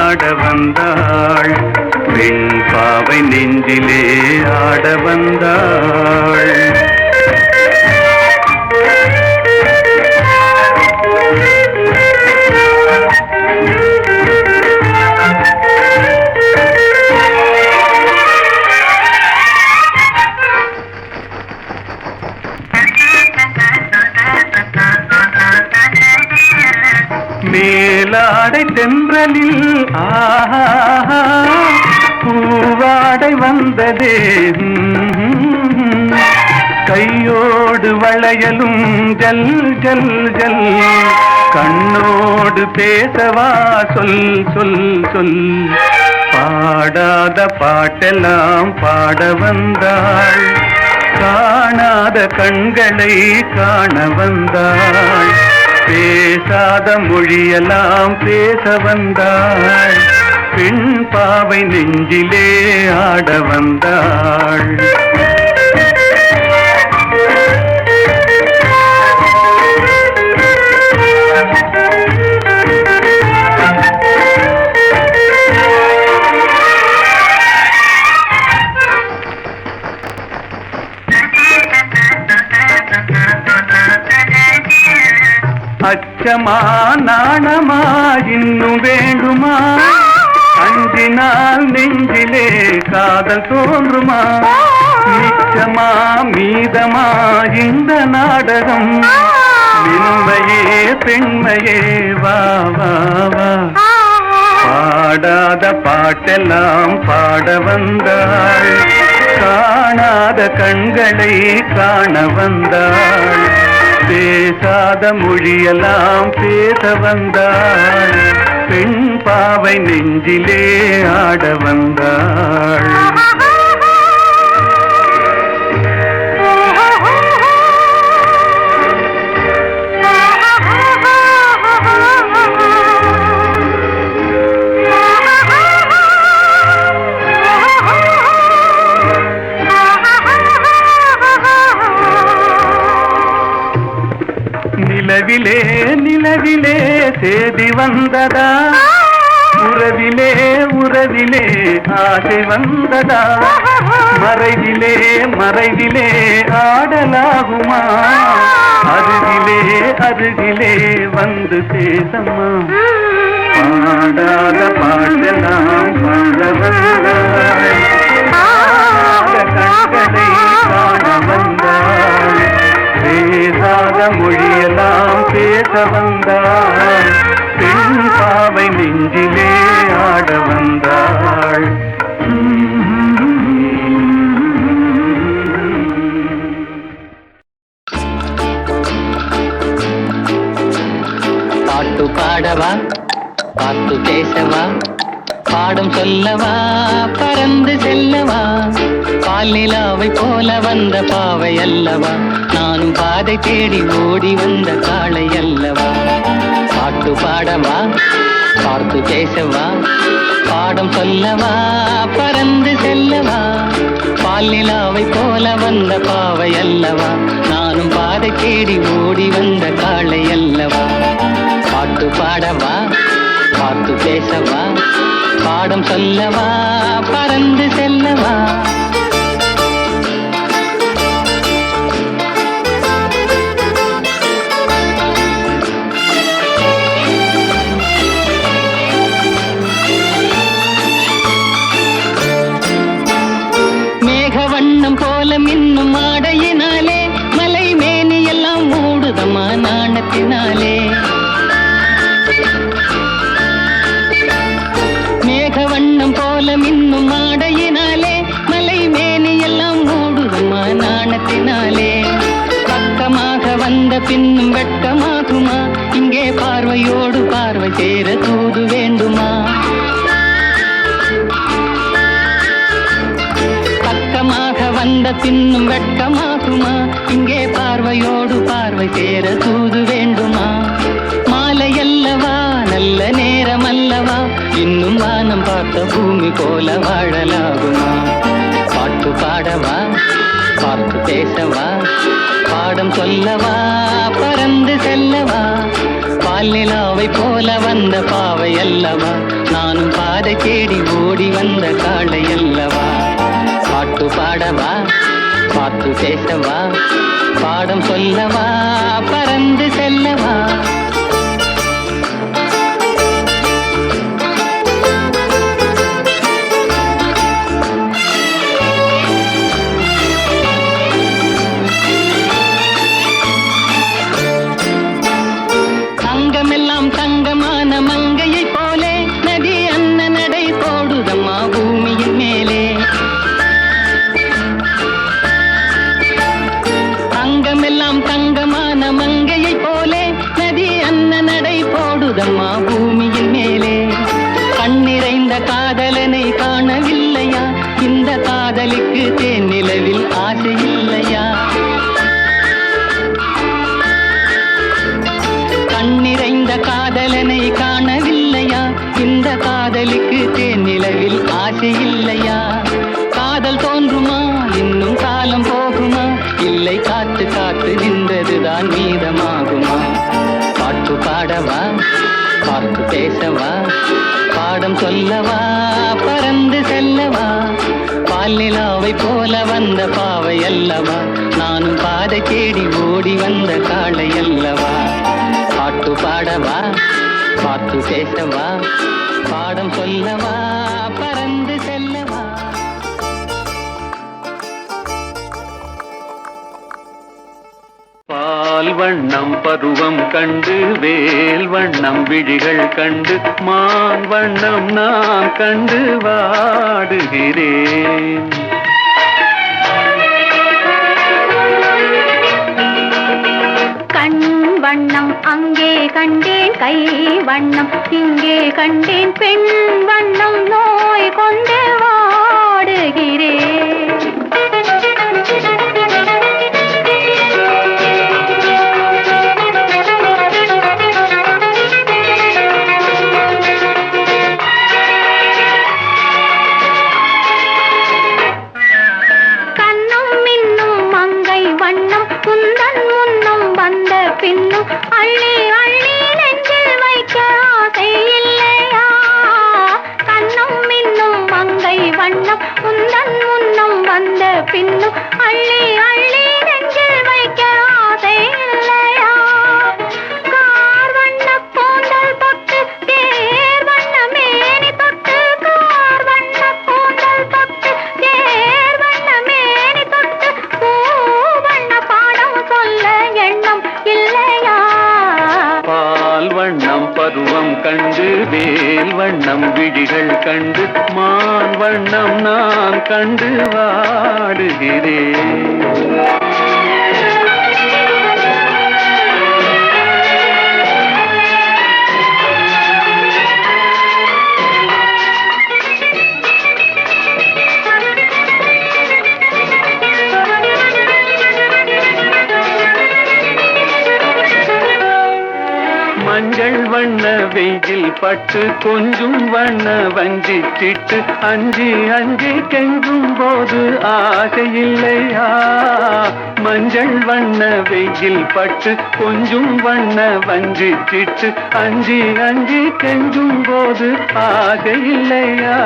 Speaker 4: ஆட வந்தாள். பெண் பாவை நெஞ்சிலே ஆட வந்தாள். மேலாடை தென்றலில் ஆஹா பூவாடை வந்ததே, கையோடு வளையலும் ஜல் ஜல் ஜல். கண்ணோடு பேசவா சொல் சொல் சொல். பாடாத பாட்டெல்லாம் பாட வந்தாள், காணாத கண்களை காண வந்தாள். பேசாத மொழியெல்லாம் பேச வந்தாள், பெண் பாவை நெஞ்சிலே ஆட வந்தாள். அச்சமா நாணமா இன்னும் வேண்டுமா? அஞ்சினால் நெஞ்சிலே காதல் தோன்றுமா? நிச்சமா மீதமா இந்த நாடகம்? மென்மையே பெண்மையே வா வா வா. பாடாத பாட்டெல்லாம் பாட வந்தாள், காணாத கண்களை காண வந்தாள். பேசாத மொழியெல்லாம் பேச வந்தாள், பெண் பாவை நெஞ்சிலே ஆட வந்தாள். நிலவிலே நிலவிலே சேதி வந்ததா? உறவிலே உறவிலே ஆசை வந்ததா? மறைவிலே மறைவிலே ஆடலாகுமா? அருகிலே அருகிலே வந்து பேசம்மா. பாடாத பாடலாம் பாட வந்தாள், கண்களை காண வந்தாள். பேசாத மொழியெல்லாம் பேச வந்தாள், பெண் பாவை நெஞ்சிலே ஆட வந்தாள்.
Speaker 1: பாட்டு பாடவா, பாட்டு பேசவா, பாடம் சொல்லவா, பறந்து செல்லவா, பால் நிலாவை போல வந்த பாவை அல்லவா, நானும் பாதை தேடி ஓடி வந்த காளை அல்லவா. பாட்டு பாடவா, பாட்டு பேசவா, பாடம் சொல்லவா, பறந்து செல்லவா, பால் நிலாவை போல வந்த பாவை அல்லவா, நான் நானும் பாதை தேடி ஓடி வந்த காளை அல்லவா. பாட்டு பாடவா, பார்த்து பேசவா, பாடம் சொல்லவா, பறந்து செல்லவா. மேகவண்ணம் போல மின்னும் ஆடையினாலே மலை மேனி எல்லாம் மூடுதம்மா நாணத்தினாலே. மேகவண்ணம் போல மின்னும் ஆடையினாலே மலை மேனி எல்லாம் மூடுதம்மா நாணத்தினாலே. பக்கமாக வந்த பின்னும் வெட்கமாகுமா, இங்கே பார்வையோடு பார்வை சேர தூது வேண்டுமா. பக்கமாக வந்த பின்னும் வெட்கமாகுமா, இங்கே பார்வையோடு பார்வை சேர தூது வேண்டுமா. மாலை அல்லவா, நல்ல நேரம் அல்லவா, இன்னும் வானம் பார்த்த பூமி போல வாழலாகுமா. பாட்டு பாடவா, பார்த்து பேசவா, பாடம் சொல்லவா, பறந்து செல்லவா. பால் நிலாவை போல வந்த பாவை அல்லவா, நானும் பாதை தேடி ஓடி வந்த காளை அல்லவா. பாட்டு பாடவா, பார்த்து பேசவா, பாடம் சொல்லவா, பறந்து செல்லவா. அங்கமெல்லாம் தங்கமான மங்கையை போலே நதி அன்ன நடை போடுதம்மா பூமியின் மேலே. அங்கமெல்லாம் தங்கமான மங்கையை போலே நதி அன்ன நடை போடுதம்மா பூமியின் மேலே. கண்ணிறைந்த காதலனை காணவில்லையா, இந்த காதலிக்கு தேன் நிலவில் ஆசை இல்லையா. கண்ணிறைந்த காதலனை காணவில்லையா, இந்த காதலுக்கு தேன் நிலவில் ஆசை இல்லையா. காதல் தோன்றுமா, இன்னும் காலம் போகுமா, இல்லை காத்து காத்து நின்றதுதான் மீதமாகுமா. பாட்டு பாடவா, பார்த்து பேசவா, பாடம் சொல்லவா, பறந்து செல்லவா. பால் நிலாவை போல வந்த பாவை அல்லவா, நானும் பாதை தேடி ஓடி வந்த காளை அல்லவா. பாட்டு பாடவா, பார்த்து பேசவா, பாடம் சொல்லவா, பறந்து செல்லவா.
Speaker 4: பால் வண்ணம் பருவம் கண்டு வேல் வண்ணம் விழிகள் கண்டு மான் வண்ணம் நான் கண்டு வாடுகிறேன்.
Speaker 2: கண் வண்ணம் அங்கே கண்டேன், கை வண்ணம் இங்கே கண்டேன், பெண் வண்ணம் நோய் கொண்டு வாடுகிறேன். பின்னும் அள்ளி அள்ளி நெஞ்சில் வைக்க ஆசை இல்லையா. கண்ணும் மின்னும் மங்கை வண்ணம் உந்தன் முன்னம் வந்த பின்னும் அள்ளி அள்ளி நெஞ்சில் வைக்க ஆசை இல்லையா. கார் வண்ண கூந்தல் தொட்டு தேர் வண்ண மேனி தொட்டு, கார் வண்ண கூந்தல் தொட்டு தேர் வண்ண மேனி தொட்டு, பூ வண்ண பாடம் சொல்ல எண்ணம் இல்லையா.
Speaker 4: பால் வண்ணம் பருவம் கண்டு வேல் வண்ணம் விழிகள் கண்டு மான் வண்ணம் நான் கண்டு வாடுகிறேன். மஞ்சள் வண்ண வெயில் வெயில் பட்டு கொஞ்சம் வண்ண வஞ்சி சிட்டு அஞ்சி அஞ்சி கெஞ்சும் போது ஆசை இல்லையா? மஞ்சள் வண்ண வெயில் பட்டு கொஞ்சம் வண்ண வஞ்சி சிட்டு அஞ்சி அஞ்சி கெஞ்சும் போது ஆசை இல்லையா?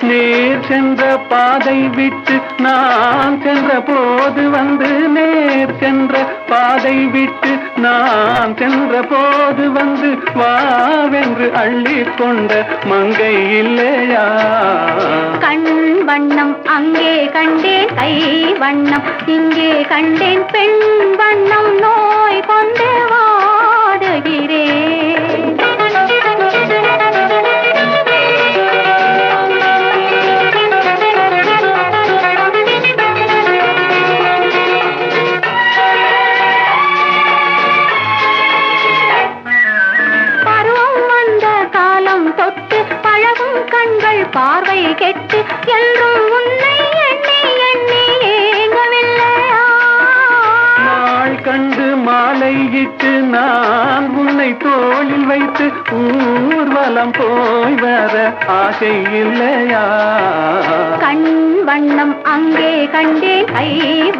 Speaker 4: நேர் சென்ற பாதை விட்டு நான் சென்ற போது வந்து நேர் சென்ற பாதை விட்டு நான் சென்ற போது வந்து வாவென்று அள்ளி கொண்ட மங்கை இல்லையா?
Speaker 2: கண் வண்ணம் அங்கே கண்டேன், கை வண்ணம் இங்கே கண்டேன், பெண் வண்ணம் நோய் கொண்டு வாடுகிறேன். பார்வை கெட்டு என்றும் உன்னை எண்ணி எண்ணி ஏங்கவில்லையா?
Speaker 4: நாள் கண்டு மாலையிட்டு நான் உன்னை தோளில் வைத்து ஊர்வலம் போய் வர ஆசை இல்லையா?
Speaker 2: கண் வண்ணம் அங்கே கண்டேன், கை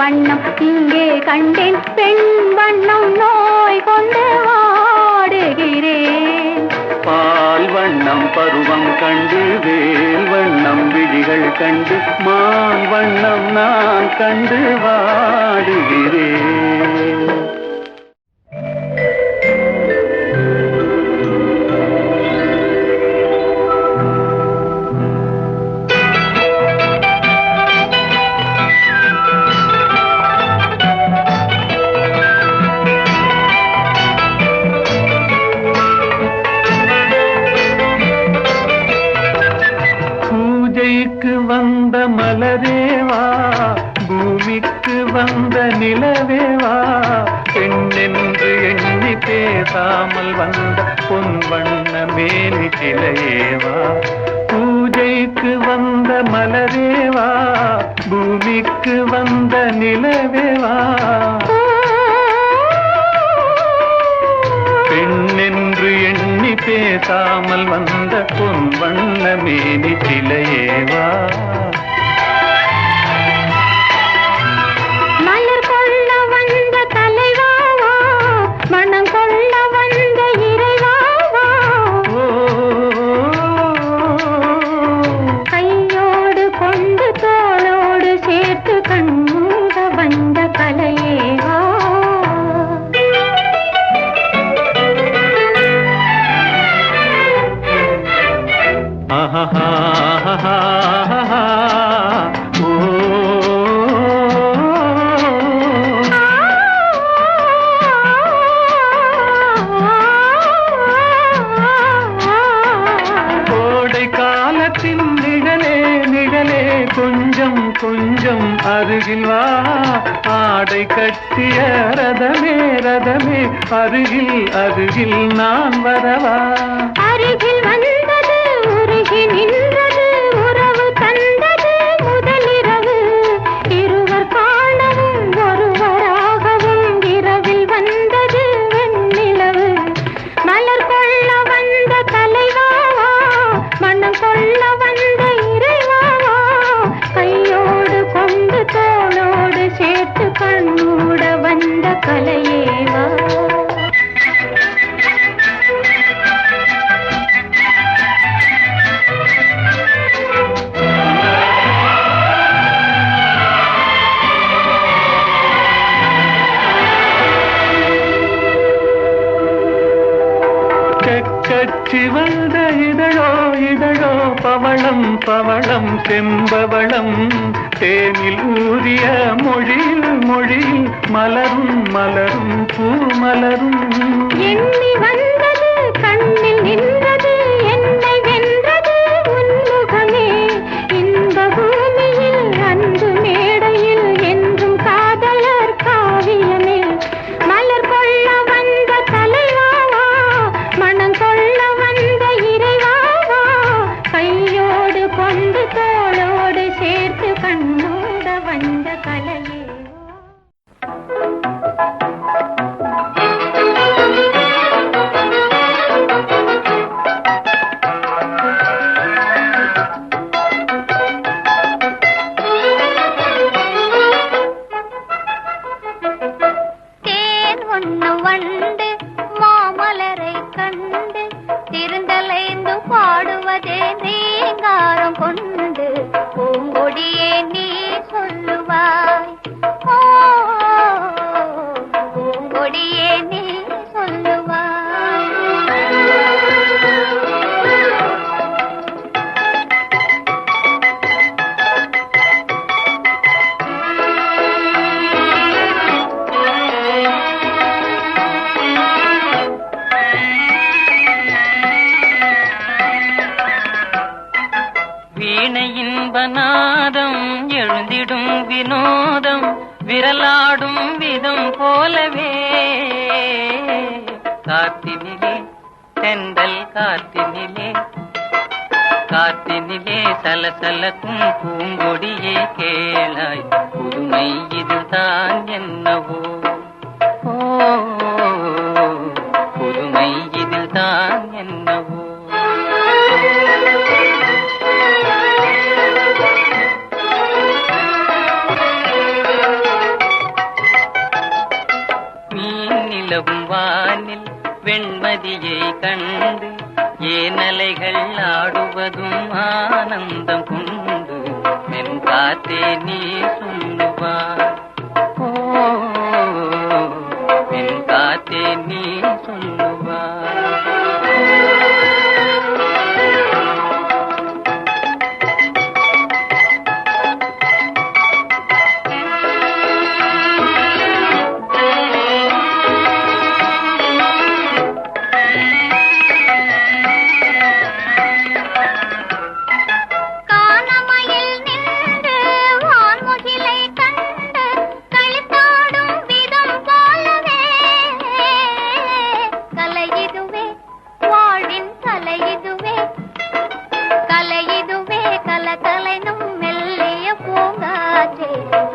Speaker 2: வண்ணம் இங்கே கண்டேன், பெண் வண்ணம் நோய் கொண்டு வாடுகிறேன்.
Speaker 4: பால் வண்ணம் பருவம் கண்டு வேல் வண்ணம் விழிகள் கண்டு மான் வண்ணம் நான் கண்டு வாடுகிறேன். வந்த மலரேவா, பூமிக்கு வந்த நிலவேவா, பெண்ணென்று எண்ணி பேசாமல் வந்த பொன் வண்ண மேனி சிலையேவா. பூஜைக்கு வந்த மலரேவா, பூமிக்கு வந்த நிலவேவா, பெண்ணென்று எண்ணி பேசாமல் வந்த பொன் வண்ண மேனி சிலையேவா.
Speaker 2: மலர் கொள்ள வந்த தலைவாவா, மனம் கொள்ள வந்த இறைவாவா, கையோடு கொண்டு தோளோடு சேர்த்து கண்மூட வந்த கலையேவா.
Speaker 4: கோடை காலத்தின் நிழலே நிழலே கொஞ்சம் கொஞ்சம் அருகில் வா. ஆடை கட்டிய ரதமே ரதமே அருகில் அருகில் நான் வரவா.
Speaker 2: அருகில் வந்தது உருகி நின்றது உறவு தந்தது முதலிரவு. இருவர் காணவும் ஒருவராகவும் இரவில் வந்தது வெண்ணிலவு. மலர் கொள்ள வந்த தலைவாவா, மனம் கொள்ள வந்த இறைவாவா, கையோடு கொண்டு தோளோடு சேர்த்து கண்ணூட வந்த கலையேவா.
Speaker 4: கச்சி வந்த இதழோ இதழோ பவளம் பவளம் செம்பவளம், தேனில் ஊறிய மொழியில் மொழியில் மலரும் மலரும் பூமலரும்.
Speaker 2: எண்ணி வந்தது கண்ணில் நின்றது என்னை வென்றது உன்முகமே. இன்ப பூமியில் அன்பு மேடையில் என்றும் காதலர் காவியமே. மலர் கொள்ள வந்த தலைவாவா, மனம் கொள்ள வந்த இறைவாவா, கையோடு கொண்டு தோளோடு சேர்த்து கண்ணோட வந்த கலையே. கொண்டு பூங்கொடியே நீ சொல்லுவாய். ஓ, பூங்கொடியே நீ சொல்லுவாய்.
Speaker 1: இன்பநாதம் எழுந்திடும் வினோதம் விரலாடும் விதம் போலவே காத்தினிலே தென்றல் காத்தினிலே காத்தினிலே சலசலக்கும் பூங்கொடியே கேளாய் புதுமை இதுதான் என்னவோ ஓ புதுமை இதுதான் என்னவோ வானில் வெண்மதியை கண்டு ஏனலைகள் ஆடுவதும் ஆனந்தம் கொண்டு மென் காத்தே நீ சொல்லுவாய். ஓ மென் காத்தே நீ சொல்லுவாய்.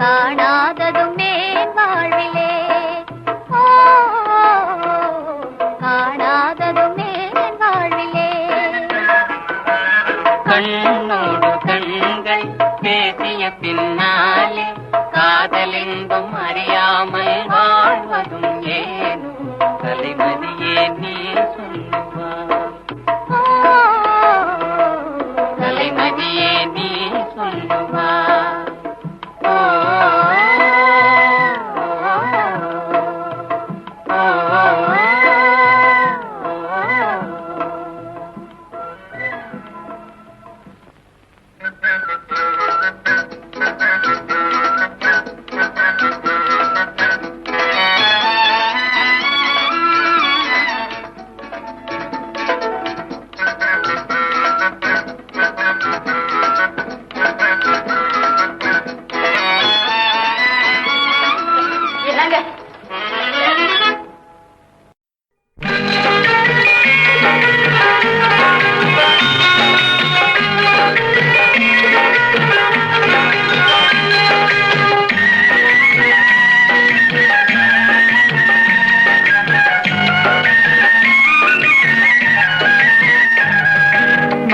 Speaker 1: காணாததுமே வாழ்விலே ஓ காணாததுமே வாழ்விலே. கண்ணோடு கண்கள் பேசிய பின்னாலே காதலெங்கும் அறியாமல் வாழ்வதும் ஏனோ கலைமதியே நீ சொல்லுவாய். கலைமதியே நீ சொல்லுவாய்.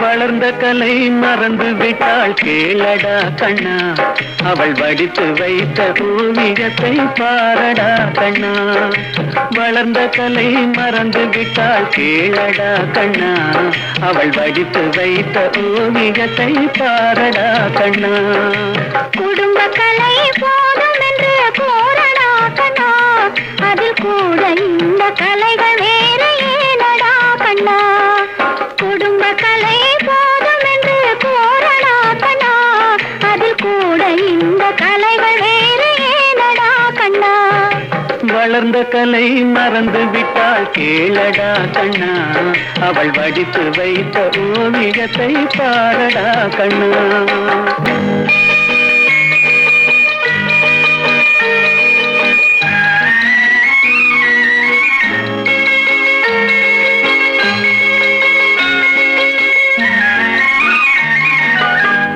Speaker 4: வளர்ந்த கலை மறந்து விட்டாள் கேளடா கண்ணா அவள் வடித்து வைத்த ஓவியத்தை பாரடா கண்ணா. வளர்ந்த கலை மறந்து விட்டாள் கேளடா கண்ணா அவள் வடித்து வைத்த ஓவியத்தை பாரடா கண்ணா.
Speaker 2: குடும்ப கலை போதும் என்று கூறடா கண்ணா அதில் கூட இந்த கலைகள் வேறு ஏனடா கண்ணா. குடும்ப கலை போதும் என்று கூறடா கண்ணா அதில் கூட இந்த கலைகள் வேறு ஏனடா கண்ணா.
Speaker 4: வளர்ந்த கலை மறந்து விட்டாள் கேளடா கண்ணா அவள் வடித்து வைத்த ஓவியத்தை பாரடா கண்ணா.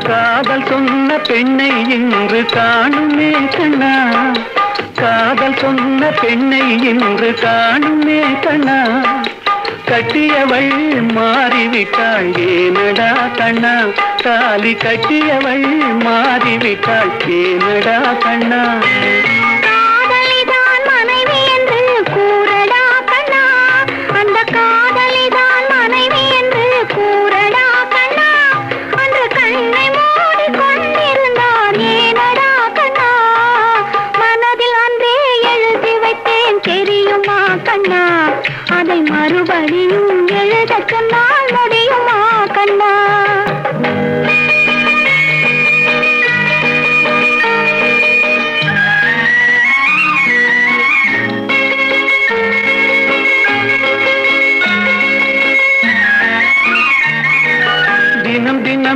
Speaker 4: காதல் சொன்ன பெண்ணை இன்று காணுமே கண்ணா காதல் சொன்ன பெண்ணை இன்று காணுமே கண்ணா. கட்டியவள் மாறிவிட்டாள் ஏனடா கண்ணா தாலி கட்டியவள் மாறிவிட்டாள் ஏனடா கண்ணா.
Speaker 2: காதலிதான் மனைவி என்று கூறடா கண்ணா அந்த காதலிதான் மனைவி என்று கூறடா கண்ணா. அந்த கண்ண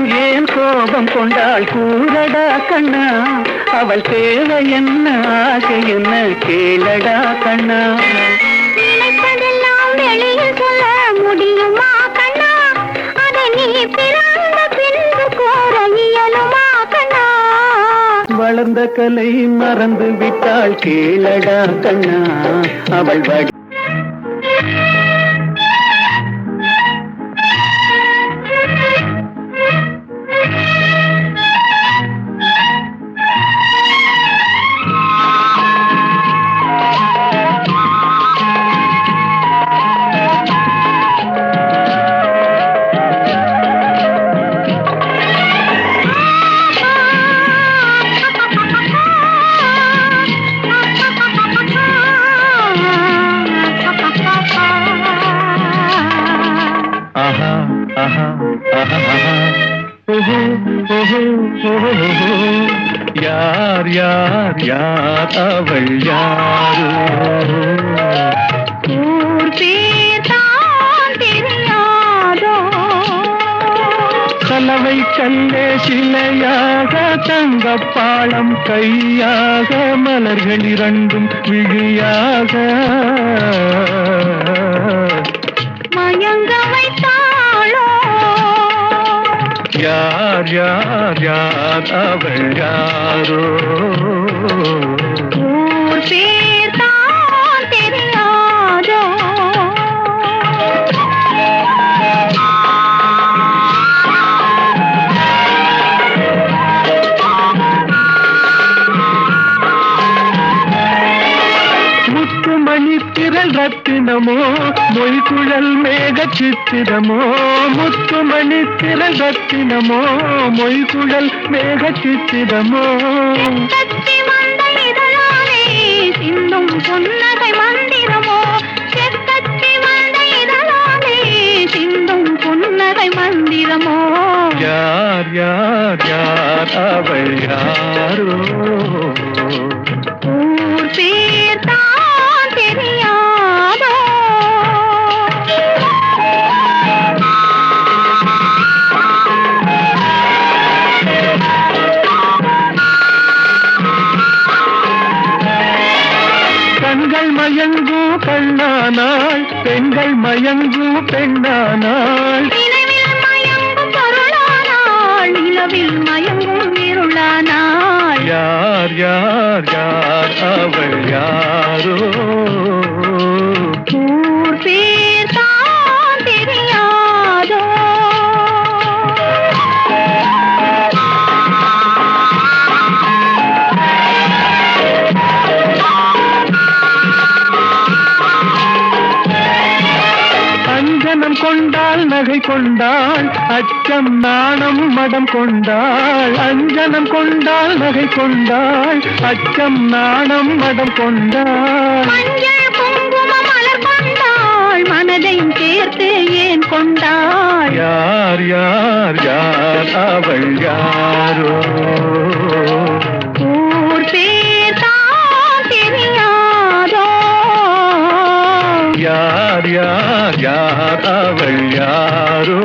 Speaker 4: மேலும் ஏன் கோபம் கொண்டாள் கூறடா கண்ணா, அவள் தேவை என்ன ஆசை என்ன கேளடா கண்ணா.
Speaker 2: நினைப்பதெல்லாம் வெளியில் சொல்ல முடியுமா கண்ணா, அதை நீ பிறந்த பின்பு கோர இயலுமா கண்ணா.
Speaker 4: வளர்ந்த கலை மறந்து விட்டாள் கேளடா கண்ணா, அவள் வடி யார் யார் யார் அவள் யாரோ,
Speaker 2: ஊர் பேர் தான் தெரியாதோ.
Speaker 4: கலவை கல்லே சிலையாக தங்கப்பாளம் கையாக மலர்கள் இரண்டும் விழியாக
Speaker 2: மயங்க வைத்தாளோ.
Speaker 4: யார் யார் யார் அவள் யாரோ,
Speaker 2: ஊர் பேர் தான் தெரியாதோ.
Speaker 4: முத்துமணி திரள் ரத்தினமோ மொய்குழல் மேக சித்திரமோ, முத்துமணி திரள் ரத்தினமோ மொய்குழல் மேக சித்திரமோ.
Speaker 2: கத்தி வந்த இதழாலே சிந்தும் புன்னகை மந்திரமோ, செக்கத்தி வந்த இதழாலே சிந்தும் புன்னகை மந்திரமோ.
Speaker 4: யார் யார் யார் அவள் யாரோ,
Speaker 2: ஊர் பேர் தான் தெரியாதோ.
Speaker 4: கண்கள் மயங்கும் கண்ணானாள், பெண்கள் மயங்கும் பெண்ணானாள்.
Speaker 2: நினைவில் மயங்கும் பொருளானாள், நிலவில் மயங்கும் இருளானாள்.
Speaker 4: யார் யார் யார் அவள் யாரோ,
Speaker 2: ஊர் பேர் தான் தெரியாதோ.
Speaker 4: அஞ்சனம் கொண்டாள் நகை கொண்டாள், அச்சம் நாணம் மடம் கொண்டாள். அஞ்சனம் கொண்டாள் நகை கொண்டாள், அச்சம் நாணம் மடம் கொண்டாள்.
Speaker 2: மஞ்சள் குங்கும மலர் கொண்டாள், மனதை சேர்த்து ஏன் கொண்டாள்.
Speaker 4: யார் யார் யார் அவள் யாரோ,
Speaker 2: ஊர் பேர் தான் தெரியாதோ.
Speaker 4: யார் யார் யார் அவள் யாரோ.